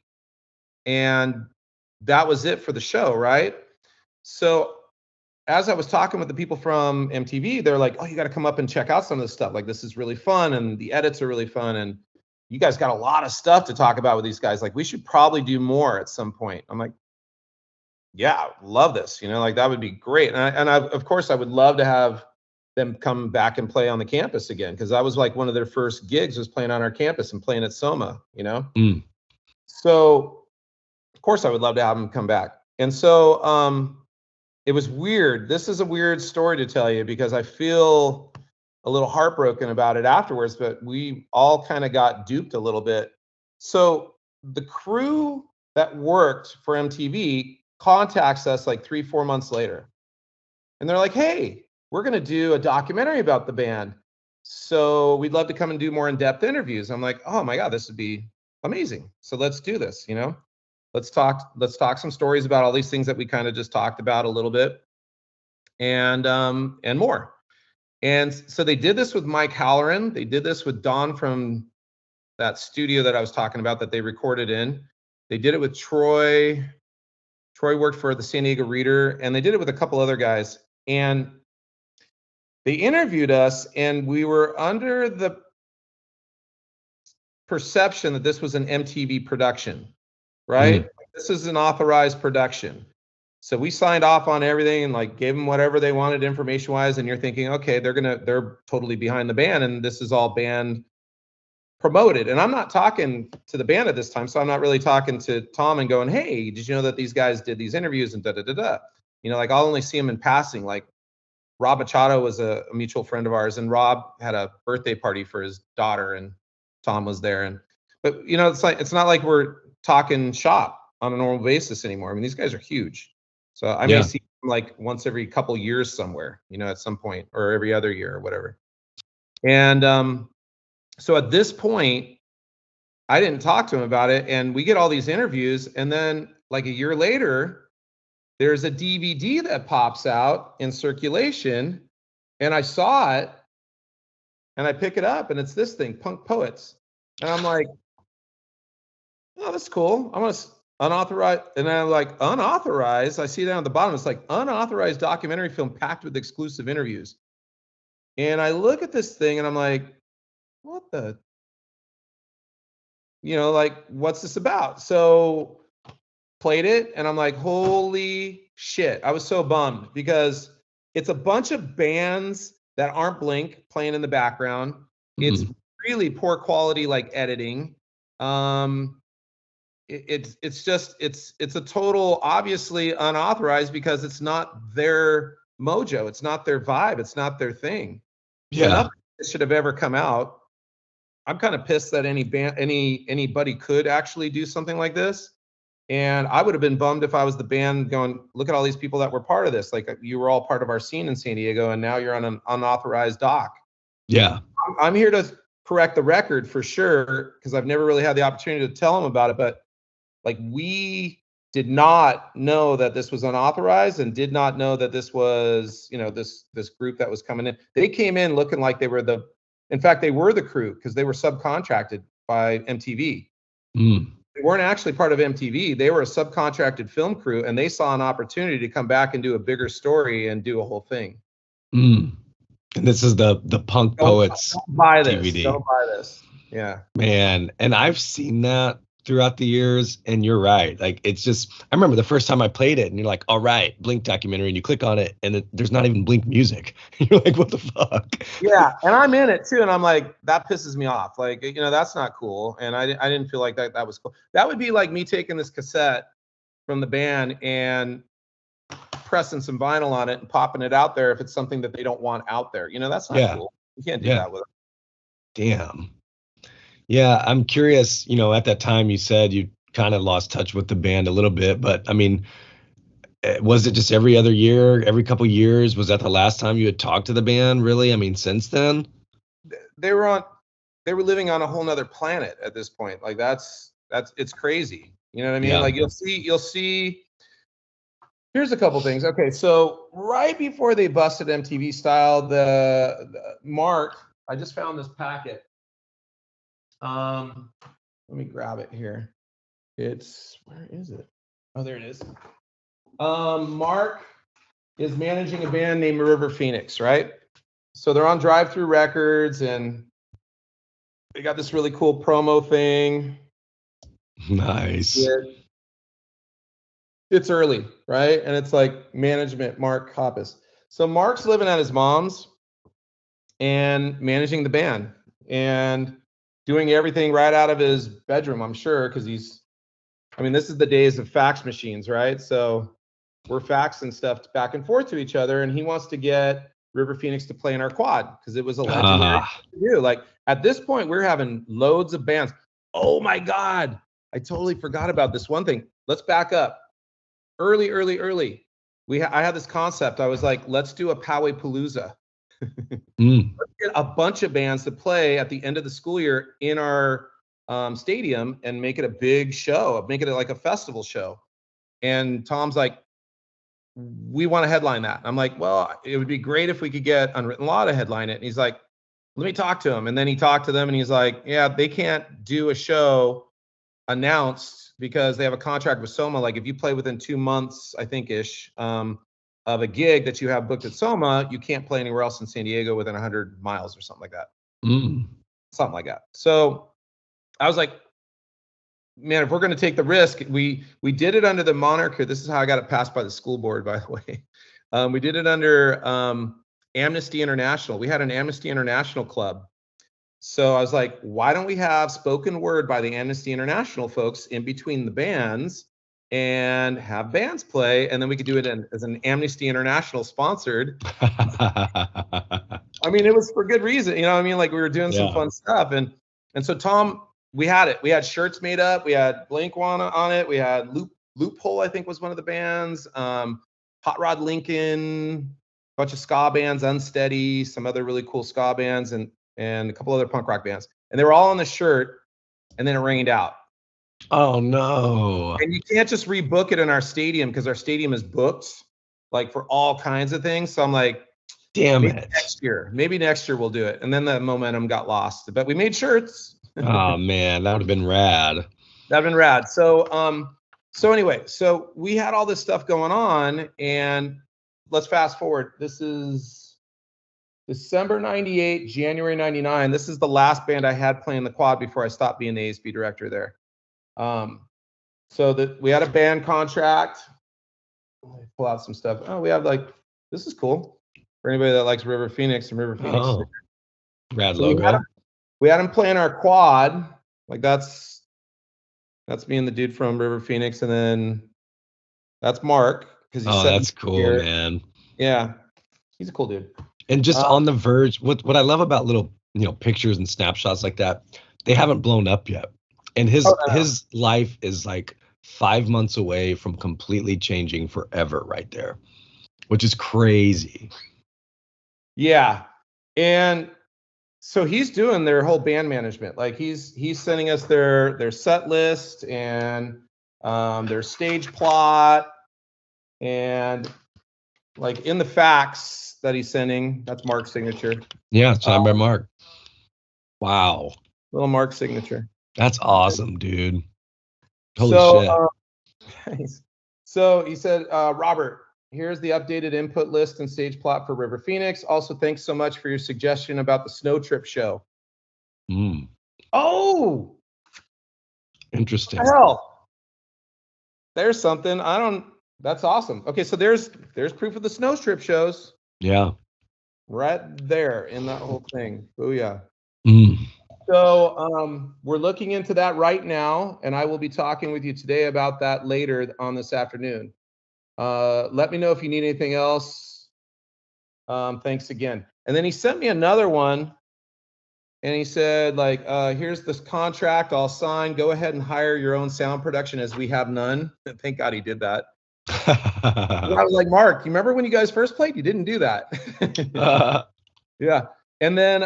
And that was it for the show, right? So as I was talking with the people from MTV, they're like, oh, you got to come up and check out some of this stuff. Like, this is really fun, and the edits are really fun, and you guys got a lot of stuff to talk about with these guys. Like, we should probably do more at some point. I'm like, yeah, love this. Like, that would be great. And of course, I would love to have them come back and play on the campus again, because that was like one of their first gigs, was playing on our campus and playing at Soma, So of course I would love to have them come back. And so it was weird. This is a weird story to tell you, because I feel a little heartbroken about it afterwards, but we all kind of got duped a little bit. So the crew that worked for MTV contacts us like 3-4 months later, and they're like, hey, we're going to do a documentary about the band, so we'd love to come and do more in-depth interviews. I'm like, oh my God, this would be amazing. So let's do this. Let's talk some stories about all these things that we kind of just talked about a little bit, and more. And so they did this with Mike Halloran. They did this with Don from that studio that I was talking about that they recorded in. They did it with Troy. Troy worked for the San Diego Reader, and they did it with a couple other guys. And they interviewed us, and we were under the perception that this was an MTV production, right? This is an authorized production. So we signed off on everything and like gave them whatever they wanted information wise. And you're thinking, okay, they're totally behind the band, and this is all band promoted. And I'm not talking to the band at this time, so I'm not really talking to Tom and going, hey, did you know that these guys did these interviews and like, I'll only see them in passing. Like, Rob Kaechele was a mutual friend of ours, and Rob had a birthday party for his daughter, and Tom was there. But it's not like we're talking shop on a normal basis anymore. I mean, these guys are huge. So I may see them like once every couple years somewhere, at some point, or every other year or whatever. And so at this point, I didn't talk to him about it, and we get all these interviews, and then like a year later, there's a DVD that pops out in circulation, and I saw it, and I pick it up, and it's this thing, Punk Poets. And I'm like, oh, that's cool. I want to unauthorized. And I'm like, unauthorized? I see down at the bottom, it's like unauthorized documentary film packed with exclusive interviews. And I look at this thing, and I'm like, what the? Like, what's this about? So played it, and I'm like, holy shit. I was so bummed, because it's a bunch of bands that aren't Blink playing in the background. It's really poor quality, like, editing. It's a total, obviously unauthorized, because it's not their mojo, it's not their vibe, it's not their thing. So nothing should have ever come out. I'm kind of pissed that anybody could actually do something like this. And I would have been bummed if I was the band going, look at all these people that were part of this. Like, you were all part of our scene in San Diego, and now you're on an unauthorized doc. Yeah. I'm here to correct the record for sure, because I've never really had the opportunity to tell them about it. But like, we did not know that this was unauthorized, and did not know that this was, this group that was coming in. They came in looking like they were in fact, they were the crew, because they were subcontracted by MTV. They weren't actually part of MTV. They were a subcontracted film crew, and they saw an opportunity to come back and do a bigger story and do a whole thing. And this is the Punk Poets don't buy this. DVD. Don't buy this. Yeah. Man, and I've seen that throughout the years, and you're right. Like, it's just, I remember the first time I played it, and you're like, all right, Blink documentary, and you click on it, and there's not even Blink music. You're like, what the fuck? Yeah, and I'm in it too, and I'm like, that pisses me off. Like, that's not cool, and I didn't feel like that was cool. That would be like me taking this cassette from the band and pressing some vinyl on it and popping it out there if it's something that they don't want out there. That's not Yeah, cool. You can't do yeah. that with it. Damn. Yeah, I'm curious, at that time you said you kind of lost touch with the band a little bit, but I mean, was it just every other year, every couple years? Was that the last time you had talked to the band, really? I mean, since then? They were living on a whole nother planet at this point. Like it's crazy. You know what I mean? Yeah. Like you'll see. Here's a couple things. Okay, so right before they busted MTV Style, the Mark, I just found this packet. Let me grab it here. Where is it? Oh, there it is. Mark is managing a band named River Phoenix, right? So they're on Drive Through Records, and they got this really cool promo thing. Nice. It's early, right? And it's like management, Mark Hoppus. So Mark's living at his mom's and managing the band and doing everything right out of his bedroom, I'm sure, because this is the days of fax machines, right? So we're faxing stuff back and forth to each other, and he wants to get River Phoenix to play in our quad because it was a legendary thing to do. Like at this point, we're having loads of bands. Oh my God, I totally forgot about this one thing. Let's back up. Early. I had this concept. I was like, let's do a Poway Palooza. Let's get a bunch of bands to play at the end of the school year in our stadium and make it a big show, make it like a festival show. And Tom's like, we want to headline that. I'm like, well, it would be great if we could get Unwritten Law to headline it. And he's like, let me talk to him. And then he talked to them and he's like, yeah, they can't do a show announced because they have a contract with Soma. Like if you play within 2 months, I think ish, of a gig that you have booked at Soma, you can't play anywhere else in San Diego within 100 miles or something like that. Something like that. So I was like, man, if we're going to take the risk, we did it under the moniker. This is how I got it passed by the school board, by the way. We did it under Amnesty International. We had an Amnesty International club. So I was like, why don't we have spoken word by the Amnesty International folks in between the bands and have bands play, and then we could do it as an Amnesty International sponsored. It was for good reason. Like we were doing some fun stuff. And so Tom, we had it. We had shirts made up. We had Blink on it. We had Loophole, I think was one of the bands. Hot Rod Lincoln, a bunch of ska bands, Unsteady, some other really cool ska bands, and a couple other punk rock bands. And they were all on the shirt, and then it rained out. Oh, no. And you can't just rebook it in our stadium because our stadium is booked, like for all kinds of things. So I'm like, damn it. Maybe next year we'll do it. And then the momentum got lost. But we made shirts. Oh, man, that would have been rad. So anyway, so we had all this stuff going on, and let's fast forward. This is December 98, January 99. This is the last band I had playing the quad before I stopped being the ASB director there. So we had a band contract. Let me pull out some stuff. Oh, we have this is cool for anybody that likes River Phoenix and River Phoenix. Oh, rad so logo. We had him playing our quad. Like that's me and the dude from River Phoenix, and then that's Mark because he's that's cool, here. Man. Yeah, he's a cool dude. And just on the verge, what I love about little pictures and snapshots like that, they haven't blown up yet, and his life is like 5 months away from completely changing forever right there, which is crazy. Yeah, and so he's doing their whole band management. Like he's sending us their set list and their stage plot, and like in the fax that he's sending, that's Mark's signature. Yeah, signed by Mark. Wow. Little Mark signature. That's awesome, dude. Holy shit. So he said, Robert, here's the updated input list and stage plot for River Phoenix. Also, thanks so much for your suggestion about the Snow Trip show. Oh, Interesting. hell. There's something. That's awesome. Okay, so there's proof of the snow strip shows Yeah. right there in that whole thing. Booyah. Mm. So we're looking into that right now, and I will be talking with you today about that later on this afternoon. Let me know if you need anything else. Thanks again. And then he sent me another one, and he said, like, here's this contract I'll sign. Go ahead and hire your own sound production as we have none. Thank God he did that. And I was like, Mark, you remember when you guys first played? You didn't do that. Yeah. And then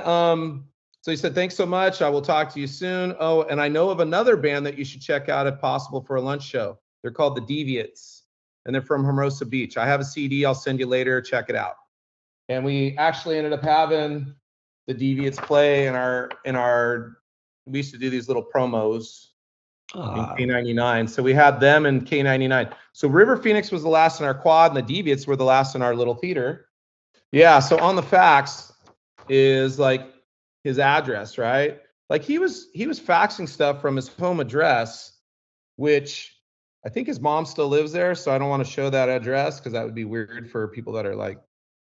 so he said, thanks so much. I will talk to you soon. Oh, and I know of another band that you should check out if possible for a lunch show. They're called the Deviates, and they're from Hermosa Beach. I have a CD. I'll send you later. Check it out. And we actually ended up having the Deviates play in our we used to do these little promos in K99. So we had them in K99. So River Phoenix was the last in our quad, and the Deviates were the last in our little theater. Yeah, so on the fax is like his address, right? Like he was faxing stuff from his home address, which I think his mom still lives there, so I don't want to show that address because that would be weird for people that are like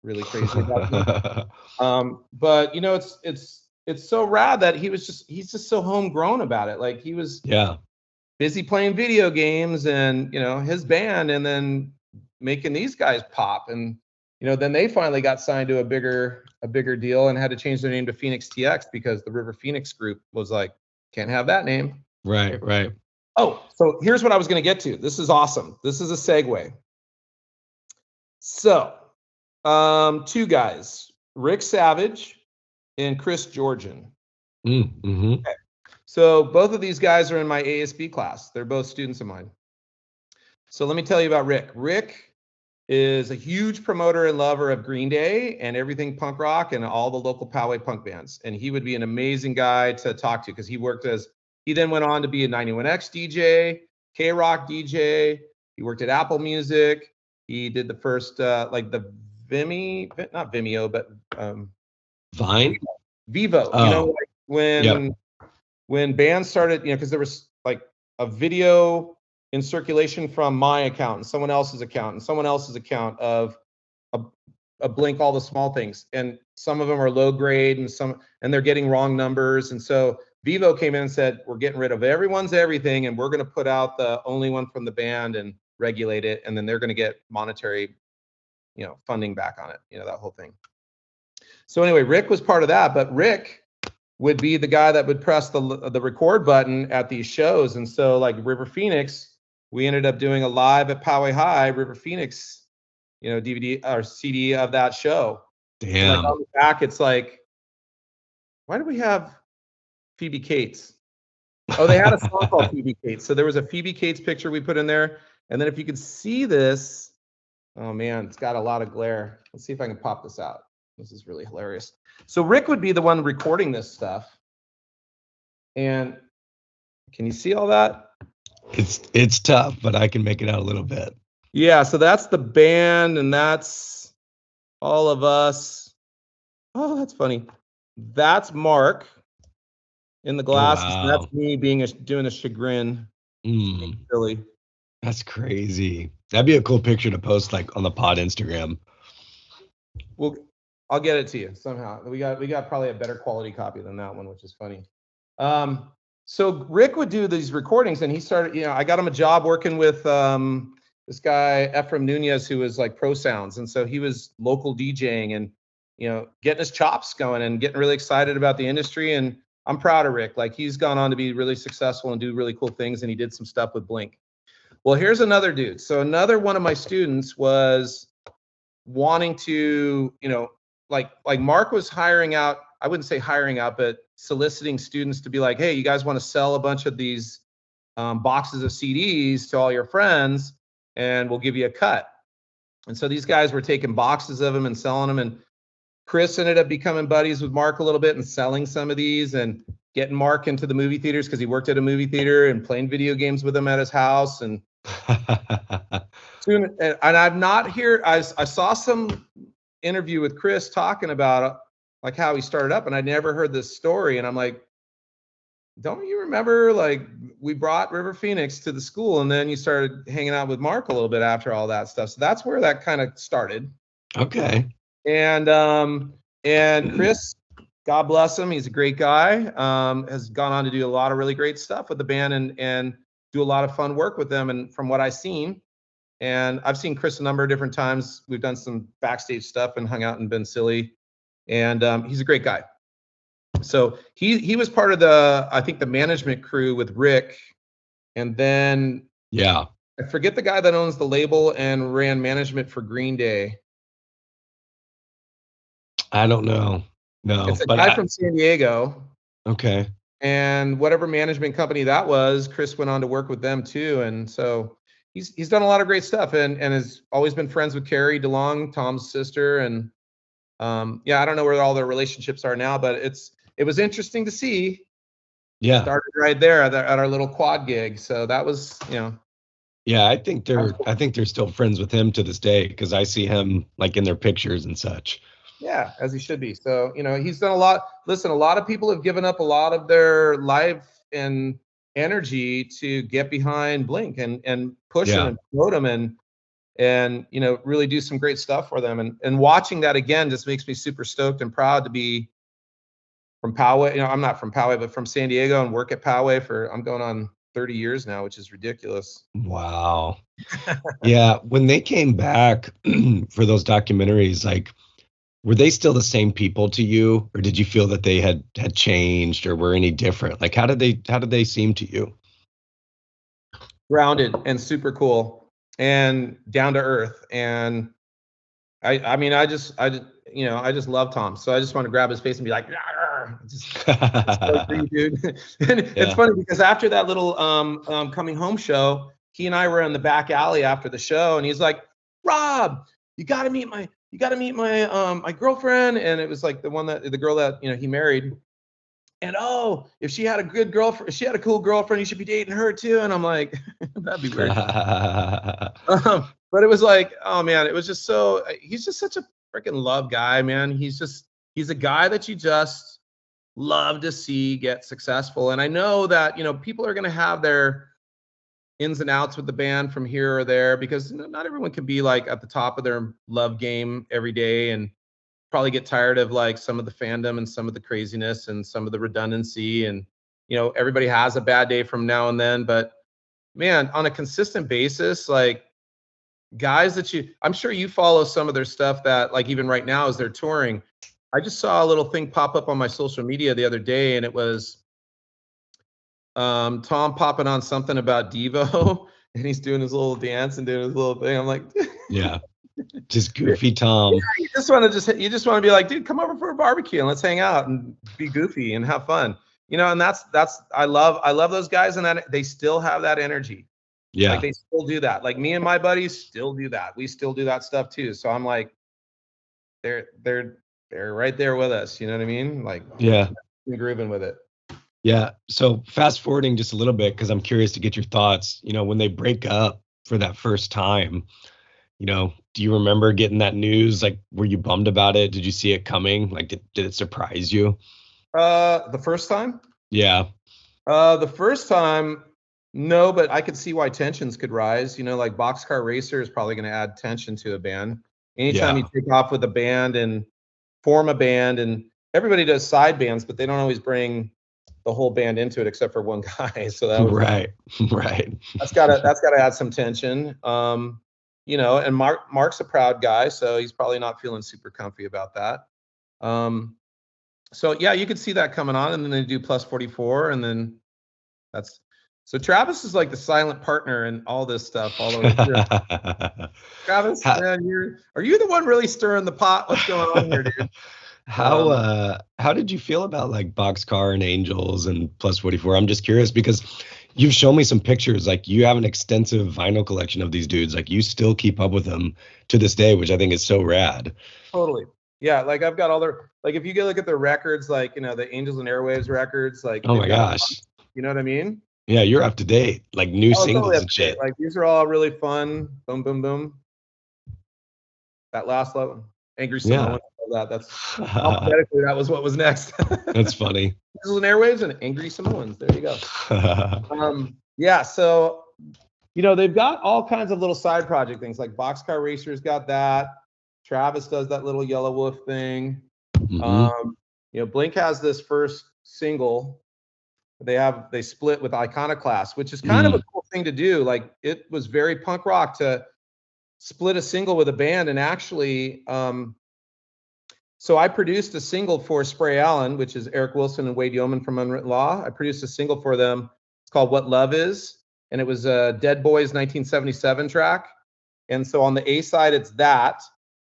really crazy about it. But you know, it's so rad that he's just so homegrown about it. Like he was busy playing video games and you know his band, and then making these guys pop. And you know, then they finally got signed to a bigger deal and had to change their name to Phoenix TX because the River Phoenix group was like, can't have that name. Right, right. Oh, so here's what I was going to get to. This is awesome. This is a segue. So, two guys, Rick Savage and Chris Georgian. Mm-hmm. Okay. So both of these guys are in my ASB class. They're both students of mine. So let me tell you about Rick. Rick is a huge promoter and lover of Green Day and everything punk rock and all the local Poway punk bands. And he would be an amazing guy to talk to because he then went on to be a 91X DJ, K-Rock DJ. He worked at Apple Music. He did the first, like the not Vimeo, but Vine? Vivo. Oh. You know, like when bands started, you know, because there was like a video in circulation from my account and someone else's account and someone else's account of a Blink, all the small things, and some of them are low grade and they're getting wrong numbers. And so Vivo came in and said, we're getting rid of everyone's everything and we're going to put out the only one from the band and regulate it, and then they're going to get monetary, you know, funding back on it, you know, that whole thing. So anyway, Rick was part of that, but Rick would be the guy that would press the record button at these shows. And so like River Phoenix, we ended up doing a live at Poway High, River Phoenix, you know, DVD or CD of that show. Damn. Like on the back, it's like, why do we have Phoebe Cates? Oh, they had a song called Phoebe Cates. So there was a Phoebe Cates picture we put in there. And then if you could see this, oh man, it's got a lot of glare. Let's see if I can pop this out. This is really hilarious. So Rick would be the one recording this stuff. And can you see all that? It's tough, but I can make it out a little bit. Yeah, so that's the band and that's all of us. Oh, that's funny. That's Mark in the glasses. Oh, wow. And that's me doing a chagrin. Silly. That's crazy. That'd be a cool picture to post like on the pod Instagram. Well, I'll get it to you somehow. We got probably a better quality copy than that one, which is funny. So Rick would do these recordings, and he started, you know, I got him a job working with this guy Ephraim Nunez, who was like Pro Sounds, and so he was local DJing and, you know, getting his chops going and getting really excited about the industry. And I'm proud of Rick. Like he's gone on to be really successful and do really cool things, and he did some stuff with Blink. Well, here's another dude. So another one of my students was wanting to, you know, like Mark was hiring out, I wouldn't say hiring out, but soliciting students to be like, hey, you guys want to sell a bunch of these boxes of CDs to all your friends and we'll give you a cut. And so these guys were taking boxes of them and selling them. And Chris ended up becoming buddies with Mark a little bit and selling some of these and getting Mark into the movie theaters because he worked at a movie theater and playing video games with him at his house. And soon, and I'm not here. I saw some interview with Chris talking about like how he started up, and I never heard this story. And I'm like, don't you remember, like, we brought River Phoenix to the school, and then you started hanging out with Mark a little bit after all that stuff. So that's where that kind of started. Okay. And Chris, God bless him, he's a great guy. Has gone on to do a lot of really great stuff with the band and do a lot of fun work with them. And from what I've seen, and I've seen Chris a number of different times. We've done some backstage stuff and hung out and been silly. And he's a great guy. So he was part of I think the management crew with Rick. And then Yeah. I forget the guy that owns the label and ran management for Green Day. I don't know. No, It's a but guy from San Diego. okay. And whatever management company that was, Chris went on to work with them too. And so he's done a lot of great stuff and has always been friends with Carrie DeLong, Tom's sister. And yeah, I don't know where all their relationships are now, but it was interesting to see. Yeah. Started right there at our little quad gig. So that was, Yeah, I think they're still friends with him to this day because I see him like in their pictures and such. yeah, as he should be. So, he's done a lot. Listen, a lot of people have given up a lot of their life and energy to get behind Blink and push them Yeah. and promote them and really do some great stuff for them. And watching that again just makes me super stoked and proud to be from Poway. I'm not from Poway, but from San Diego and work at Poway I'm going on 30 years now, which is ridiculous. Wow. Yeah, when they came back for those documentaries, like were they still the same people to you, or did you feel that they had changed or were any different? Like how did they seem to you? Grounded and super cool and down to earth. And I mean, I just love Tom. So I just want to grab his face and be like, it's so great, dude. And it's funny because after that little coming home show, he and I were in the back alley after the show, and he's like, Rob, you got to meet my my girlfriend. And it was like the girl that he married. And if she had a good girlfriend, if she had a cool girlfriend, you should be dating her too. And I'm like, that'd be weird. But it was like, oh man, it was just so. He's just such a freaking love guy, man. He's a guy that you just love to see get successful. And I know that people are going to have their ins and outs with the band from here or there because not everyone can be like at the top of their love game every day and probably get tired of like some of the fandom and some of the craziness and some of the redundancy. And everybody has a bad day from now and then, but man, on a consistent basis, like guys I'm sure you follow some of their stuff that like even right now as they're touring. I just saw a little thing pop up on my social media the other day, and it was Tom popping on something about Devo, and he's doing his little dance and doing his little thing. I'm like, yeah, just goofy Tom. Yeah, you just want to be like, dude, come over for a barbecue and let's hang out and be goofy and have fun. And that's I love those guys, and that they still have that energy. Yeah. Like they still do that. Like me and my buddies still do that. We still do that stuff too. So I'm like, they're right there with us. You know what I mean? Like, yeah, grooving with it. Yeah. So fast forwarding just a little bit, because I'm curious to get your thoughts. When they break up for that first time, do you remember getting that news? Like, were you bummed about it? Did you see it coming? Like, did it surprise you? The first time? Yeah. The first time, no, but I could see why tensions could rise. Like Boxcar Racer is probably going to add tension to a band. Anytime you take off with a band and form a band, and everybody does side bands, but they don't always bring the whole band into it except for one guy. So that was right. That's gotta add some tension. And Mark's a proud guy, so he's probably not feeling super comfy about that. So yeah, you could see that coming on, and then they do Plus 44, and then so Travis is like the silent partner in all this stuff all over here. Travis, man, are you the one really stirring the pot? What's going on here, dude? How did you feel about like Boxcar and Angels and Plus 44? I'm just curious because you've shown me some pictures. Like you have an extensive vinyl collection of these dudes. Like you still keep up with them to this day, which I think is so rad. Totally. Yeah, like I've got all their, like if you go look at their records, like the Angels and Airwaves records, like oh my gosh, you know what I mean? Yeah, you're up to date, like new singles totally and shit. Like these are all really fun. Boom, boom, boom. That last level, Angry Samoan, that. That's alphabetically, that was what was next. That's funny. Angels and Airwaves and Angry Samoans. There you go. Yeah, so they've got all kinds of little side project things, like Boxcar Racers got that. Travis does that little Yellow Wolf thing. Blink has this first single. They split with Iconoclast, which is kind of a cool thing to do. Like, it was very punk rock to split a single with a band. And actually, so I produced a single for Spray Allen, which is Eric Wilson and Wade Yeoman from Unwritten Law. I produced a single for them. It's called What Love Is. And it was a Dead Boys 1977 track. And so on the A side, it's that.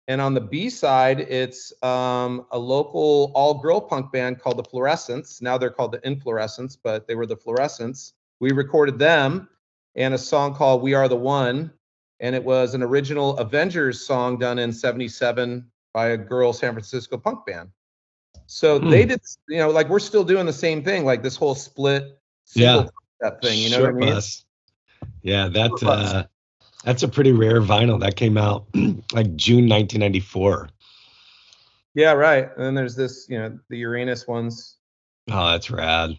And on the B side, it's a local all-girl punk band called the Fluorescents. Now they're called the Inflorescents, but they were the Fluorescents. We recorded them and a song called We Are the One. And it was an original Avengers song done in '77 by a girl San Francisco punk band. So they did, like, we're still doing the same thing, like this whole split single that thing, you know what I mean? Yeah, that's a pretty rare vinyl that came out like June 1994. Yeah, right. And then there's this, the Uranus ones. Oh, that's rad.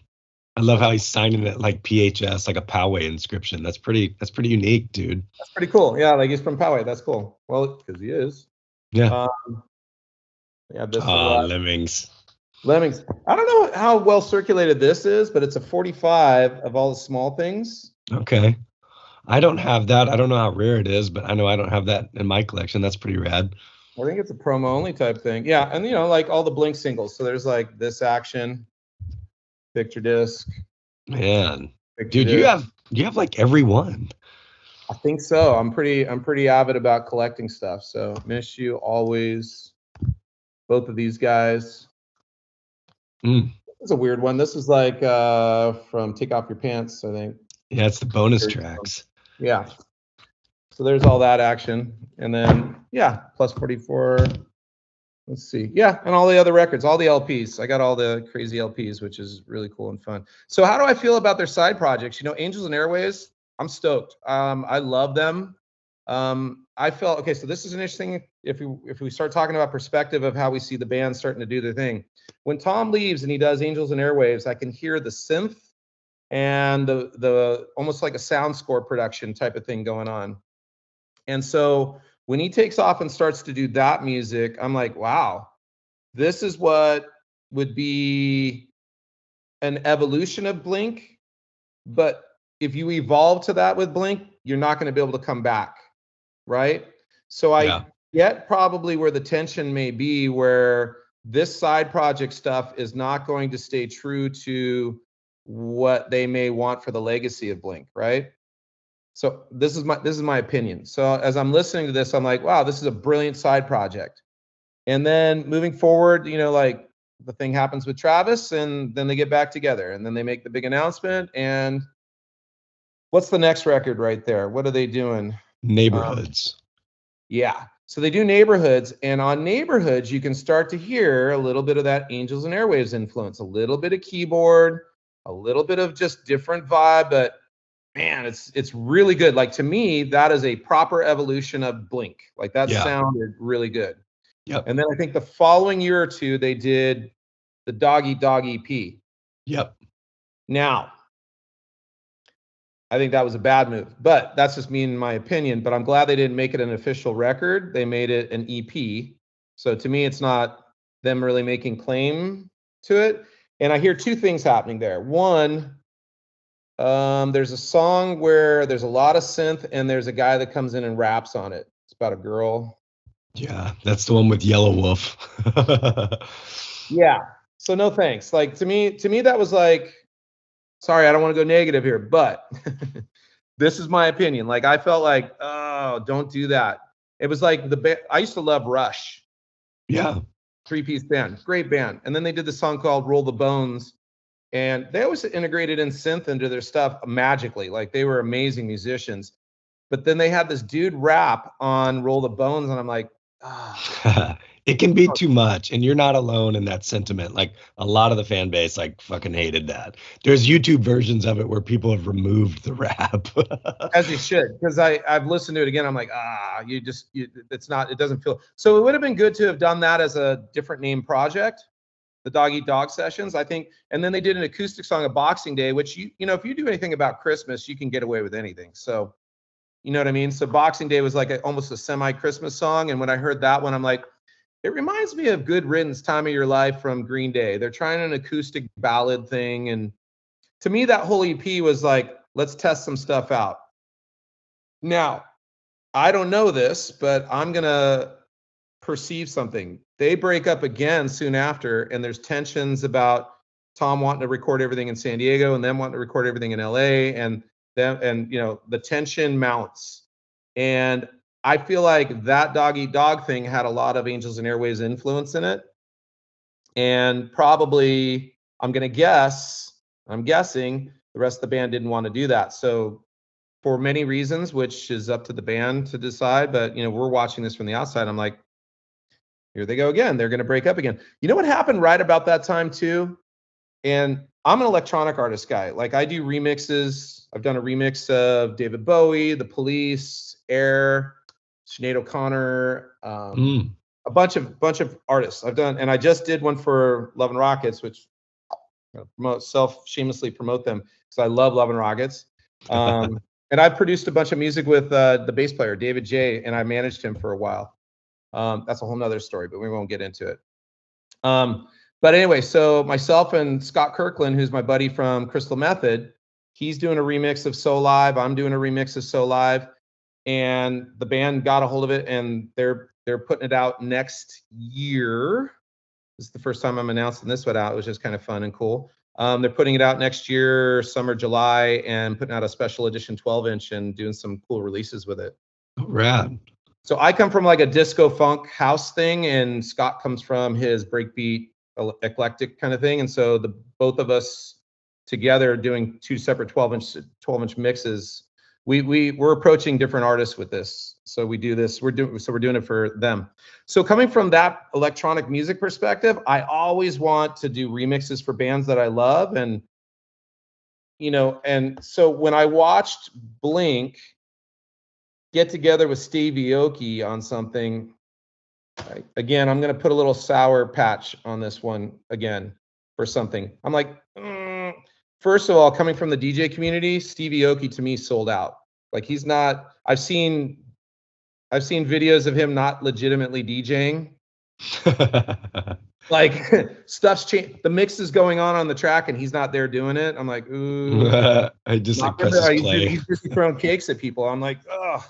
I love how he's signing it like PHS, like a Poway inscription. That's pretty unique, dude. That's pretty cool. Yeah, like he's from Poway. That's cool. Well, because he is. Yeah. This Lemmings. Lemmings. I don't know how well circulated this is, but it's a 45 of all the small things. Okay. I don't have that. I don't know how rare it is, but I know I don't have that in my collection. That's pretty rad. I think it's a promo only type thing. Yeah, and like all the Blink singles. So there's like This Action, Picture Disc. Man, dude, you have like every one. I think so. I'm pretty avid about collecting stuff. So Miss You, Always, both of these guys. This is a weird one. This is like from Take Off Your Pants, I think. Yeah, it's the bonus tracks. Yeah. So there's all that action. And then, plus 44. Let's see. Yeah, and all the other records, all the LPs. I got all the crazy LPs, which is really cool and fun. So how do I feel about their side projects? Angels and Airwaves, I'm stoked. I love them. I felt, okay, so this is an interesting, if we start talking about perspective of how we see the band starting to do their thing. When Tom leaves and he does Angels and Airwaves, I can hear the synth and the almost like a sound score production type of thing going on. And so when he takes off and starts to do that music, I'm like, wow, this is what would be an evolution of Blink. But if you evolve to that with Blink, you're not going to be able to come back, right? So I get probably where the tension may be, where this side project stuff is not going to stay true to what they may want for the legacy of Blink, right? So this is my opinion. So as I'm listening to this, I'm like, wow, this is a brilliant side project. And then moving forward, like the thing happens with Travis, and then they get back together, and then they make the big announcement. And what's the next record right there? What are they doing? Neighborhoods. Yeah. So they do Neighborhoods, and on Neighborhoods, you can start to hear a little bit of that Angels and Airwaves influence, a little bit of keyboard, a little bit of just different vibe, but man, it's really good. Like, to me, that is a proper evolution of Blink. Like, that sounded really good. Yep. And then I think the following year or two, they did the Dog Eat Dog EP. Yep. Now, I think that was a bad move, but that's just me in my opinion. But I'm glad they didn't make it an official record. They made it an EP. So to me, it's not them really making claim to it. And I hear two things happening there. One, there's a song where there's a lot of synth, and there's a guy that comes in and raps on it. It's about a girl. Yeah, that's the one with Yellow Wolf. Yeah. So no thanks. Like, to me, that was like, sorry, I don't want to go negative here, but this is my opinion. Like, I felt like, oh, don't do that. It was like I used to love Rush. Yeah. 3-piece band, great band. And then they did the song called Roll the Bones, and they always integrated in synth into their stuff magically. Like, they were amazing musicians. But then they had this dude rap on Roll the Bones, and I'm like, It can be too much, and you're not alone in that sentiment. Like a lot of the fan base, like fucking hated that. There's YouTube versions of it where people have removed the rap. As you should, because I've listened to it again. I'm like, it doesn't feel. So it would have been good to have done that as a different name project, the Dog Eat Dog sessions, I think. And then they did an acoustic song of Boxing Day, which if you do anything about Christmas, you can get away with anything. So, you know what I mean? So Boxing Day was like almost a semi-Christmas song. And when I heard that one, I'm like, it reminds me of Good Riddance, Time of Your Life from Green Day. They're trying an acoustic ballad thing. And to me, that whole EP was like, let's test some stuff out. Now, I don't know this, but I'm going to perceive something. They break up again soon after, and there's tensions about Tom wanting to record everything in San Diego and them wanting to record everything in LA, and the tension mounts. And I feel like that Dog Eat Dog thing had a lot of Angels and Airwaves influence in it. And probably, I'm guessing the rest of the band didn't want to do that. So for many reasons, which is up to the band to decide, but we're watching this from the outside. I'm like, here they go again. They're going to break up again. You know what happened right about that time too? And I'm an electronic artist guy. Like I do remixes. I've done a remix of David Bowie, The Police, Air, Sinead O'Connor, a bunch of artists I've done. And I just did one for Love and Rockets, which shamelessly promote them because I love Love and Rockets. And I produced a bunch of music with the bass player, David J, and I managed him for a while. That's a whole nother story, but we won't get into it. But anyway, so myself and Scott Kirkland, who's my buddy from Crystal Method, he's doing a remix of So Live. I'm doing a remix of So Live. And the band got a hold of it, and they're putting it out next year. This is the first time I'm announcing this one out, which is kind of fun and cool. They're putting it out next year, summer, July, and putting out a special edition 12-inch and doing some cool releases with it. Oh, rad. So I come from like a disco funk house thing, and Scott comes from his breakbeat eclectic kind of thing. And so the both of us together doing two separate 12-inch mixes. We're approaching different artists with this. So we do this. We're doing it for them. So coming from that electronic music perspective, I always want to do remixes for bands that I love, and so when I watched Blink get together with Steve Aoki on something, again, I'm going to put a little sour patch on this one again for something. I'm like, first of all, coming from the DJ community, Steve Aoki to me sold out. Like he's not. I've seen videos of him not legitimately DJing. Like stuff's changed. The mix is going on the track, and he's not there doing it. I'm like, ooh. I just like presses play. He's just throwing cakes at people. I'm like, ugh.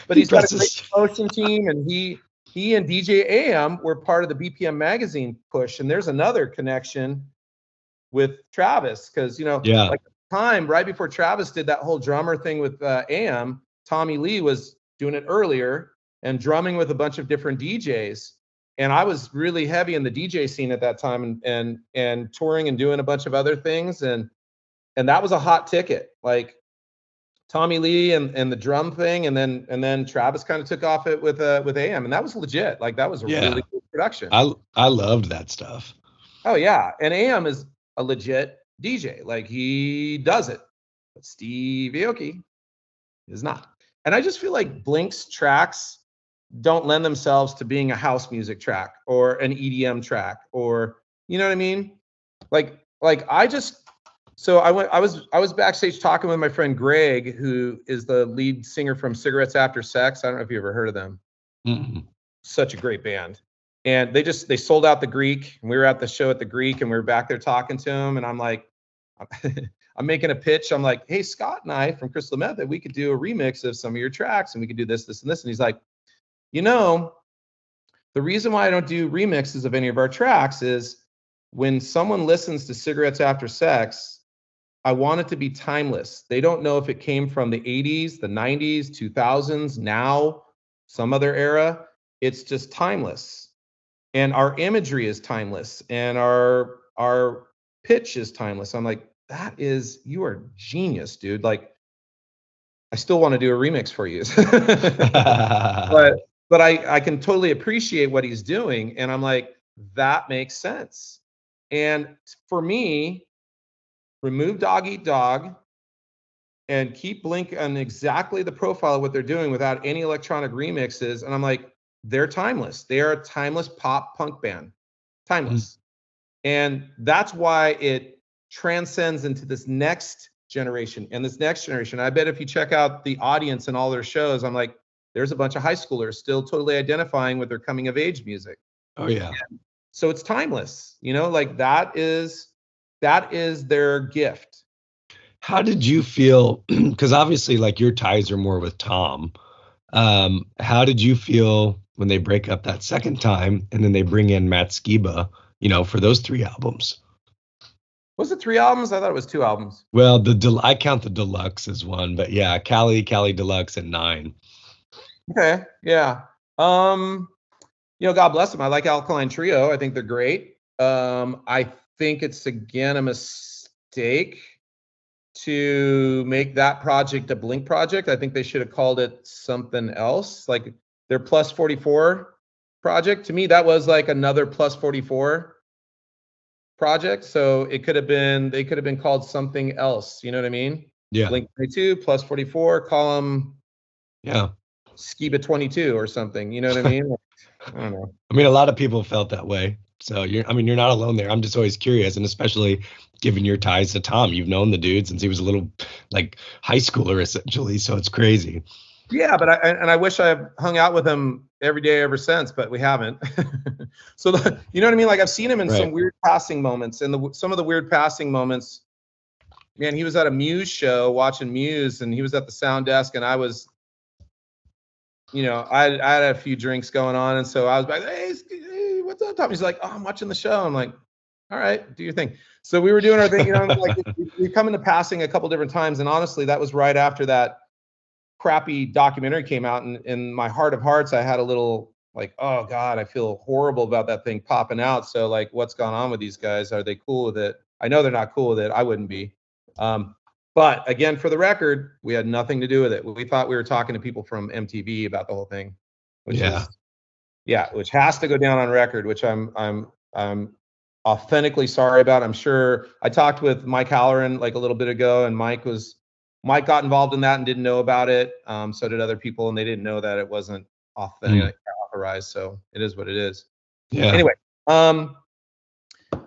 But he's got a great promotion team, and he and DJ AM were part of the BPM magazine push. And there's another connection with Travis, because like at the time right before Travis did that whole drummer thing with AM, Tommy Lee was doing it earlier and drumming with a bunch of different DJs. And I was really heavy in the DJ scene at that time, and touring and doing a bunch of other things, and that was a hot ticket. Like Tommy Lee and the drum thing, and then Travis kind of took off it with AM, and that was legit. Like that was a really cool production. I loved that stuff. Oh yeah, and AM is a legit DJ. Like he does it, but Steve Aoki is not. And I just feel like Blink's tracks don't lend themselves to being a house music track or an EDM track, or you know what I mean? Like I was backstage talking with my friend Greg, who is the lead singer from Cigarettes After Sex. I don't know if you ever heard of them. Mm-hmm. Such a great band. And they sold out the Greek, and we were at the show at the Greek, and we were back there talking to him, and I'm like, I'm making a pitch. I'm like, hey, Scott and I from Crystal Method, we could do a remix of some of your tracks, and we could do this, this, and this. And he's like, the reason why I don't do remixes of any of our tracks is when someone listens to Cigarettes After Sex, I want it to be timeless. They don't know if it came from the 80s, the 90s, 2000s, now, some other era. It's just timeless. And our imagery is timeless, and our pitch is timeless. I'm like, you are genius, dude. Like, I still want to do a remix for you. but I can totally appreciate what he's doing. And I'm like, that makes sense. And for me, remove Dog Eat Dog and keep Blink on exactly the profile of what they're doing without any electronic remixes. And I'm like, they're timeless. They are a timeless pop punk band. Timeless. And that's why it transcends into this next generation. And this next generation, I bet if you check out the audience and all their shows, I'm like, there's a bunch of high schoolers still totally identifying with their coming of age music. Oh yeah. So it's timeless, like that is their gift. How did you feel? Because obviously, like, your ties are more with Tom. How did you feel when they break up that second time and then they bring in Matt Skiba, for those 3 albums? Was it 3 albums? I thought it was 2 albums. Well, I count the deluxe as one, but yeah, Cali Deluxe and 9. Okay, yeah. God bless them. I like Alkaline Trio. I think they're great. I think it's again a mistake to make that project a Blink project. I think they should have called it something else, like their Plus 44 project. To me, that was like another Plus 44 project. So they could have been called something else. You know what I mean? Yeah. Blink 22, Plus 44, call them Skiba 22 or something. You know what I mean? I don't know. I mean, a lot of people felt that way. So you're not alone there. I'm just always curious, and especially given your ties to Tom. You've known the dude since he was a little, like, high schooler essentially. So it's crazy. Yeah, but I wish I hung out with him every day ever since, but we haven't. So you know what I mean? Like, I've seen him in some weird passing moments, and some of the weird passing moments. Man, he was at a Muse show watching Muse, and he was at the sound desk, and I was, I had a few drinks going on, and so I was like, hey, what's up, Tom? He's like, oh, I'm watching the show. I'm like, all right, do your thing. So we were doing our thing, like we come into passing a couple different times, and honestly, that was right after that crappy documentary came out, and in my heart of hearts, I had a little like, oh God, I feel horrible about that thing popping out. So like, what's gone on with these guys? Are they cool with it? I know they're not cool with it. I wouldn't be. But again, for the record, we had nothing to do with it. We thought we were talking to people from MTV about the whole thing, which which has to go down on record, which I'm authentically sorry about. I'm sure I talked with Mike Halloran like a little bit ago, and Mike got involved in that and didn't know about it. So did other people, and they didn't know that it wasn't authentic, authorized. So it is what it is. Yeah. Anyway,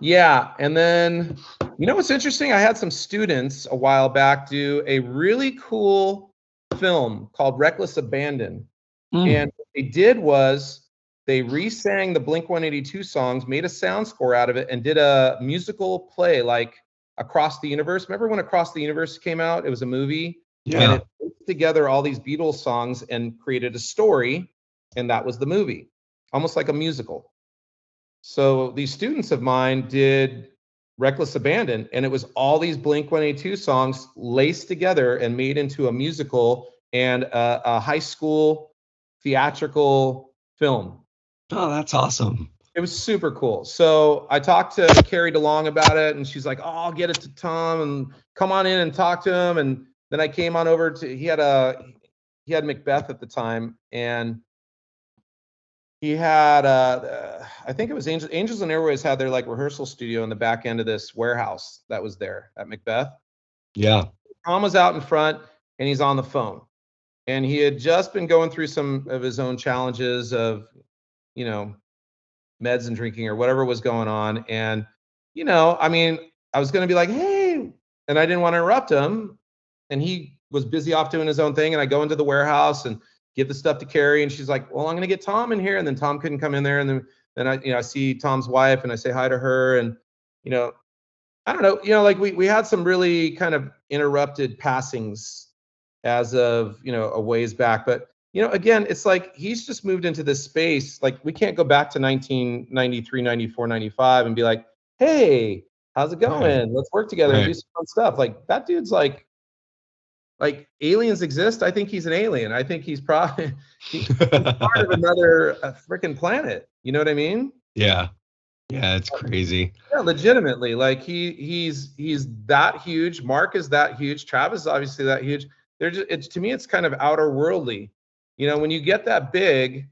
yeah, and then what's interesting? I had some students a while back do a really cool film called Reckless Abandon, and what they did was they re-sang the Blink-182 songs, made a sound score out of it, and did a musical play like Across the Universe. Remember when Across the Universe came out? It was a movie, and it put together all these Beatles songs and created a story, and that was the movie, almost like a musical. So these students of mine did Reckless Abandon, and it was all these Blink-182 songs laced together and made into a musical and a high school theatrical film. Oh, that's awesome. It was super cool. So I talked to Carrie DeLong about it, and she's like, oh, I'll get it to Tom and come on in and talk to him. And then I came on over to, he had Macbeth at the time, and he had, I think it was Angels and Airways had their like rehearsal studio in the back end of this warehouse that was there at Macbeth. Yeah. Tom was out in front, and he's on the phone. And he had just been going through some of his own challenges of, meds and drinking or whatever was going on. And, I was going to be like, hey, and I didn't want to interrupt him. And he was busy off doing his own thing. And I go into the warehouse and give the stuff to Carrie. And she's like, well, I'm going to get Tom in here. And then Tom couldn't come in there. And then I see Tom's wife and I say hi to her. And, I don't know, like we had some really kind of interrupted passings as of, a ways back. But, again, it's like he's just moved into this space. Like we can't go back to 1993, 94, 95 and be like, hey, how's it going? Right. Let's work together and do some fun stuff. Like that dude's like aliens exist. I think he's an alien. I think he's probably he's part of another freaking planet. You know what I mean? Yeah. Yeah, it's crazy. Yeah, legitimately. Like he's that huge. Mark is that huge. Travis is obviously that huge. To me, it's kind of outer worldly. When you get that big,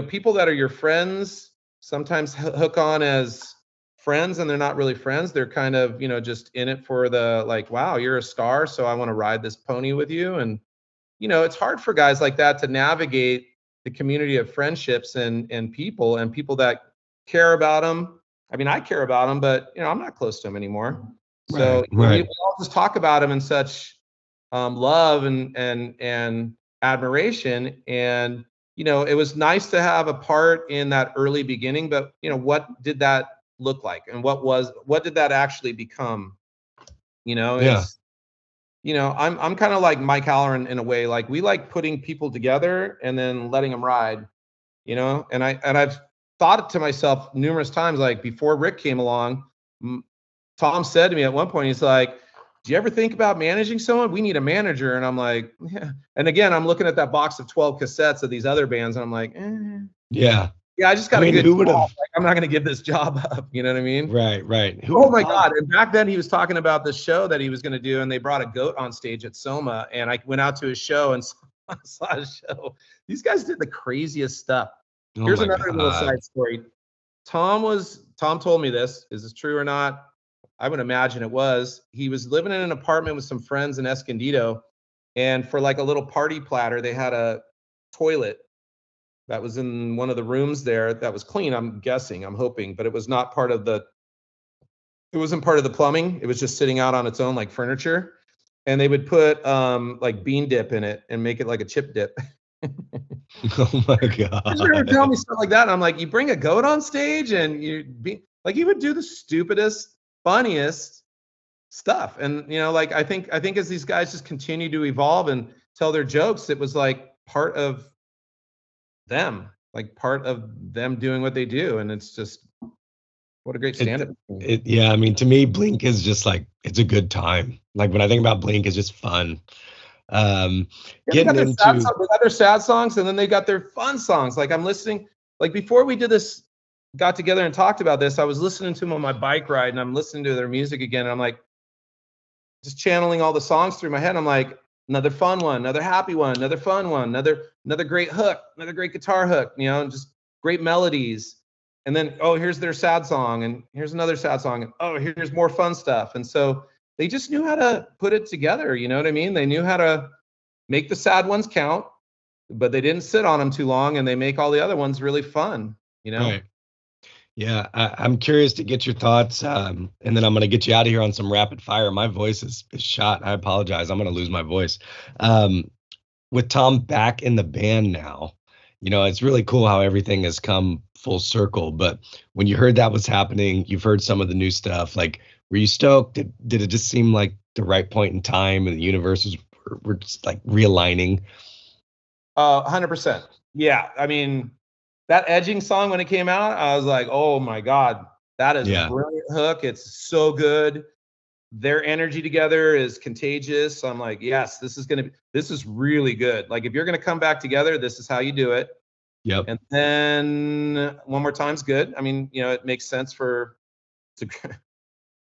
people that are your friends sometimes hook on as friends, and they're not really friends. They're kind of, just in it for the, like, wow, you're a star, so I want to ride this pony with you. And, it's hard for guys like that to navigate the community of friendships and people that care about them. I mean, I care about them, but, I'm not close to them anymore. So we all just talk about them in such love and admiration. And, it was nice to have a part in that early beginning, but, what did that look like? And what did that actually become? It's, I'm kind of like Mike Halloran in a way. Like, we like putting people together and then letting them ride, and I've thought it to myself numerous times, like before Rick came along, Tom said to me at one point, he's like, do you ever think about managing someone? We need a manager. And I'm like, yeah. And again, I'm looking at that box of 12 cassettes of these other bands, and I'm like, yeah, I just got a good job. Like, I'm not going to give this job up. You know what I mean? Right. Oh my God. And back then he was talking about the show that he was going to do, and they brought a goat on stage at Soma, and I went out to his show and saw his show. These guys did the craziest stuff. Here's another little side story. Tom told me this. Is this true or not? I would imagine it was. He was living in an apartment with some friends in Escondido, and for like a little party platter, they had a toilet that was in one of the rooms there that was clean, I'm guessing, I'm hoping, but it was not part of it wasn't part of the plumbing. It was just sitting out on its own like furniture. And they would put like bean dip in it and make it like a chip dip. Oh my God. They were telling me stuff like that. And I'm like, you bring a goat on stage and you would do the stupidest, funniest stuff. And like I think as these guys just continue to evolve and tell their jokes, it was like part of them doing what they do. And it's just, what a great stand-up. Yeah, I mean, to me, Blink is just like, it's a good time. Like, when I think about Blink, it's just fun. Getting into their sad songs, and then they got their fun songs. Like, I'm listening, like before we did this, got together and talked about this, I was listening to them on my bike ride, and I'm listening to their music again, and I'm like, just channeling all the songs through my head. I'm like, another fun one, another happy one, another fun one, another great hook, another great guitar hook, just great melodies. And then, oh, here's their sad song, and here's another sad song, and oh, here's more fun stuff. And so they just knew how to put it together. You know what I mean? They knew how to make the sad ones count, but they didn't sit on them too long, and they make all the other ones really fun. Right. Yeah, I'm curious to get your thoughts, and then I'm going to get you out of here on some rapid fire. My voice is shot. I apologize. I'm going to lose my voice. With Tom back in the band now, it's really cool how everything has come full circle. But when you heard that was happening, you've heard some of the new stuff. Like, were you stoked? Did it just seem like the right point in time, and the universe were just like realigning? 100%. Yeah, I mean, that Edging song, when it came out, I was like, oh my God, that is a brilliant hook. It's so good. Their energy together is contagious. I'm like, yes, this is really good. Like, if you're going to come back together, this is how you do it. Yep. And then One More Time's good. I mean, it makes sense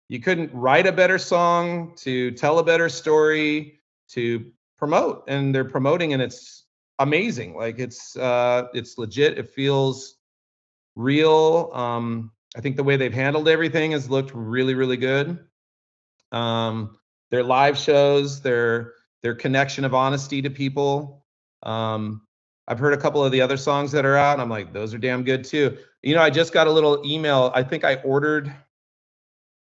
you couldn't write a better song, to tell a better story, to promote, and they're promoting, and it's amazing. Like, it's legit. It feels real. I think the way they've handled everything has looked really, really good. Their live shows, their connection of honesty to people. I've heard a couple of the other songs that are out, and I'm like, those are damn good too. I just got a little email. I think I ordered,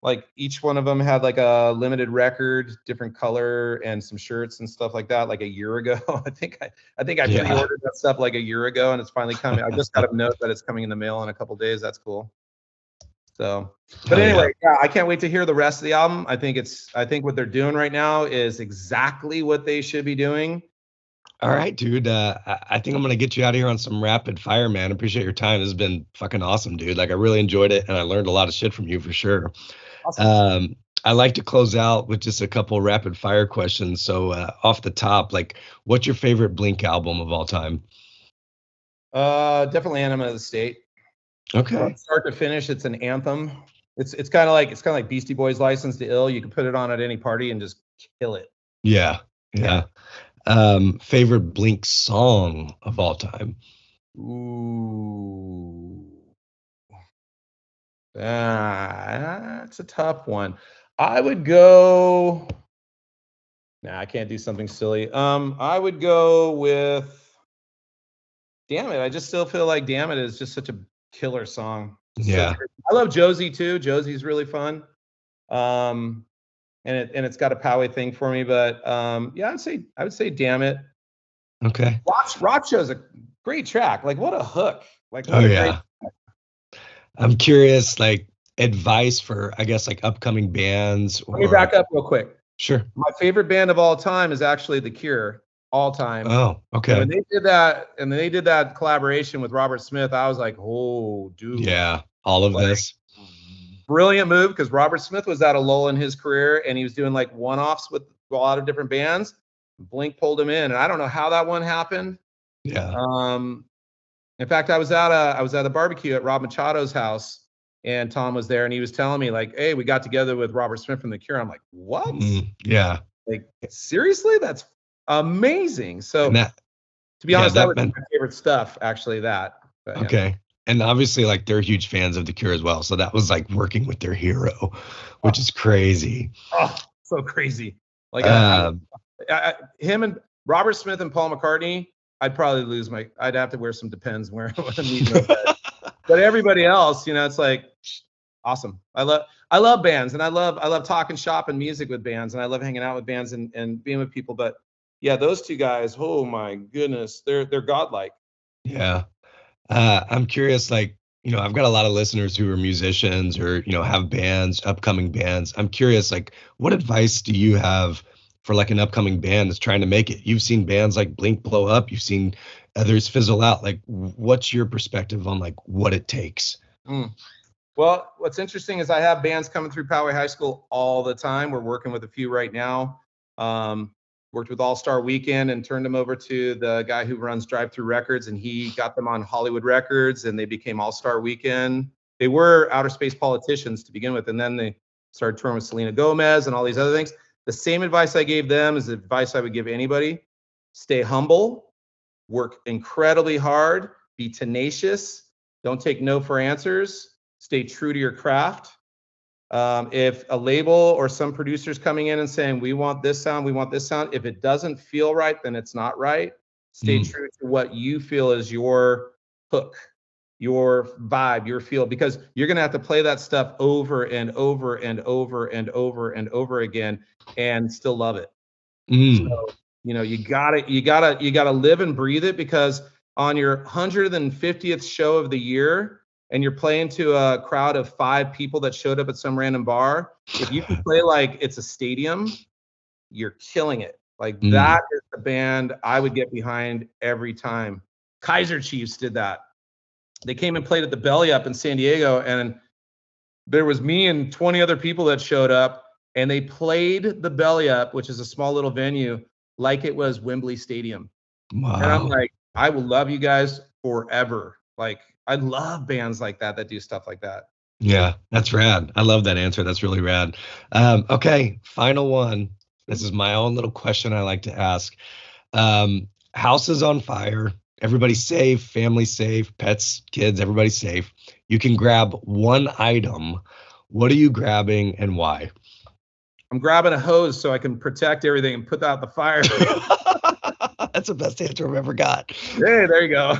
like, each one of them had like a limited record, different color, and some shirts and stuff like that, like a year ago. I think I pre-ordered that stuff like a year ago, and it's finally coming. I just got a note that it's coming in the mail in a couple days. That's cool. So, but anyway, I can't wait to hear the rest of the album. I think what they're doing right now is exactly what they should be doing. All right, dude. I think I'm going to get you out of here on some rapid fire, man. Appreciate your time. This has been fucking awesome, dude. Like, I really enjoyed it, and I learned a lot of shit from you for sure. Awesome. I like to close out with just a couple rapid fire questions. So off the top, like, what's your favorite Blink album of all time? Definitely Enema of the State. Okay. From start to finish, it's an anthem. It's kind of like Beastie Boys' License to Ill. You can put it on at any party and just kill it. Yeah. Favorite Blink song of all time? Ooh. That's a tough one. I would go. Nah, I can't do something silly. I would go with Damn It. I just still feel like Damn It is just such a killer song. Just so Yeah. great. I love Josie too. Josie's really fun. Um, and it's got a Poway thing for me, but yeah, I would say Damn It. Okay. Rock Show's a great track. Like what a hook. Like Oh what a great. yeah. I'm curious, like advice for, I guess, like upcoming bands Let me or back up real quick. sure. My favorite band of all time is actually The Cure, all time. Oh, okay. When they did that, and they did that collaboration with Robert Smith, I was like, oh, dude. Yeah, all of Like, this. brilliant move because Robert Smith was at a lull in his career and he was doing like one-offs with a lot of different bands. Blink pulled him in, and I don't know how that one happened. Yeah. In fact, I was at a barbecue at Rob Machado's house, and Tom was there, and he was telling me like, "Hey, we got together with Robert Smith from The Cure." I'm like, "What? Yeah. Like seriously? That's amazing." So And that, to be yeah, honest, that that was meant my favorite stuff, actually. That. But, yeah. okay. And obviously, like they're huge fans of The Cure as well. So that was like working with their hero, which is crazy. Oh, so crazy. Like him and Robert Smith and Paul McCartney, I'd probably lose my. I'd have to wear some Depends when I'm meeting them. But everybody else, you know, it's like awesome. I love bands, and I love talking shop and music with bands, and I love hanging out with bands and being with people. But yeah, those two guys, oh my goodness, they're godlike. Yeah. I'm curious, like, I've got a lot of listeners who are musicians or, have bands, upcoming bands. I'm curious, like, what advice do you have for like an upcoming band that's trying to make it? You've seen bands like Blink blow up, you've seen others fizzle out. Like, what's your perspective on like what it takes? Well, what's interesting is I have bands coming through Poway High School all the time. We're working with a few right now. Worked with All Star Weekend and turned them over to the guy who runs Drive Through Records, and he got them on Hollywood Records, and they became All Star Weekend. They were Outer Space Politicians to begin with, and then they started touring with Selena Gomez and all these other things. The same advice I gave them is the advice I would give anybody. Stay humble, work incredibly hard, be tenacious, don't take no for answers, stay true to your craft. If a label or some producer's coming in and saying, we want this sound, if it doesn't feel right, then it's not right. Stay true to what you feel is your hook, your vibe, your feel, because you're going to have to play that stuff over and over and over and over and over again and still love it. So, you gotta live and breathe it, because on your 150th show of the year, and you're playing to a crowd of 5 people that showed up at some random bar, if you can play like it's a stadium, you're killing it. Like that is the band I would get behind every time. Kaiser Chiefs did that. They came and played at the Belly Up in San Diego, and there was me and 20 other people that showed up, and they played the Belly Up, which is a small little venue, like it was Wembley Stadium. Wow. And I'm like, I will love you guys forever. Like, I love bands like that do stuff like that. Yeah, that's rad. I love that answer. That's really rad. Okay, final one. This is my own little question I like to ask. House is on fire. Everybody's safe, family safe, pets, kids, everybody's safe. You can grab one item. What are you grabbing and why? I'm grabbing a hose so I can protect everything and put out the fire. That's the best answer I've ever got. Hey, there you go.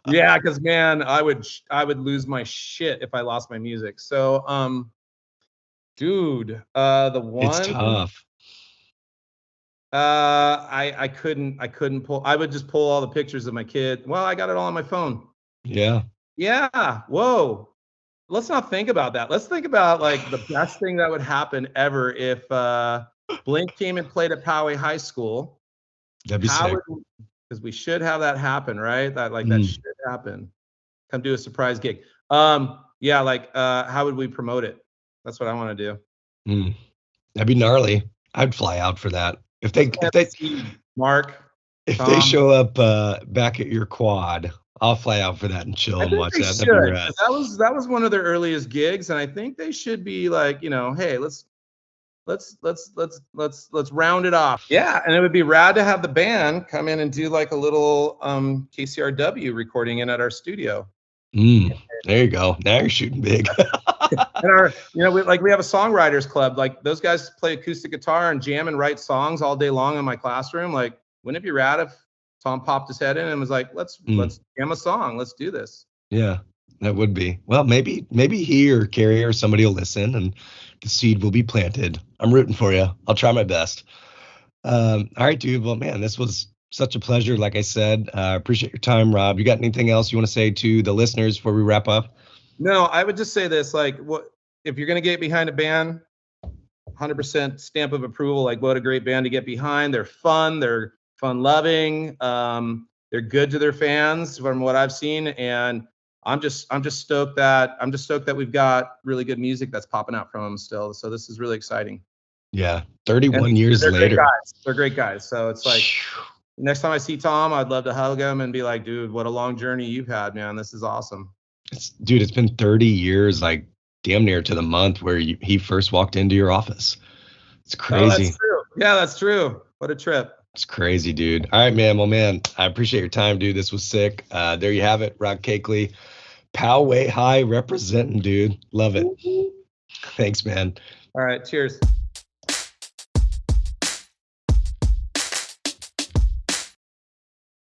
Yeah, because man, I would lose my shit if I lost my music. So, dude, the one It's tough. I couldn't pull. I would just pull all the pictures of my kid. Well, I got it all on my phone. Yeah. Yeah. Whoa. Let's not think about that. Let's think about like the best thing that would happen ever if Blink came and played at Poway High School. That'd be sick. Because we should have that happen, right? That should happen. Come do a surprise gig. Yeah, like how would we promote it? That's what I want to do. That'd be gnarly. I'd fly out for that. If they show up back at your quad, I'll fly out for that and chill and watch that. That'd be rad. That was one of their earliest gigs, and I think they should be like, hey, let's do a surprise gig. Let's do a surprise gig. I think they should. That was one of their earliest gigs, and I think they should be like, hey, let's do a surprise gig. That was one of their earliest gigs, and I think they should be like, hey, let's let's round it off. Yeah, and it would be rad to have the band come in and do like a little KCRW recording in at our studio. There you go. Now you're shooting big. And our, we have a songwriters club. Like those guys play acoustic guitar and jam and write songs all day long in my classroom. Like, wouldn't it be rad if Tom popped his head in and was like, let's jam a song. Let's do this. Yeah, that would be. Well, maybe he or Carrie or somebody will listen and the seed will be planted. I'm rooting for you. I'll try my best. All right, dude. Well, man, this was such a pleasure. Like I said, appreciate your time, Rob. You got anything else you want to say to the listeners before we wrap up? No, I would just say this, like, what if you're going to get behind a band, 100% stamp of approval. Like, what a great band to get behind. They're fun. They're fun loving. They're good to their fans from what I've seen. And I'm just stoked that we've got really good music that's popping out from them still. So this is really exciting. Yeah. 31 years later. They're great guys. So it's like, next time I see Tom, I'd love to hug him and be like, dude, what a long journey you've had, man. This is awesome. It's been 30 years, like damn near to the month where he first walked into your office. It's crazy. Oh, that's true. Yeah, that's true. What a trip. It's crazy, dude. All right, man. Well, man, I appreciate your time, dude. This was sick. There you have it. Rob Kaechele, Poway High representing, dude. Love it. Thanks, man. All right. Cheers.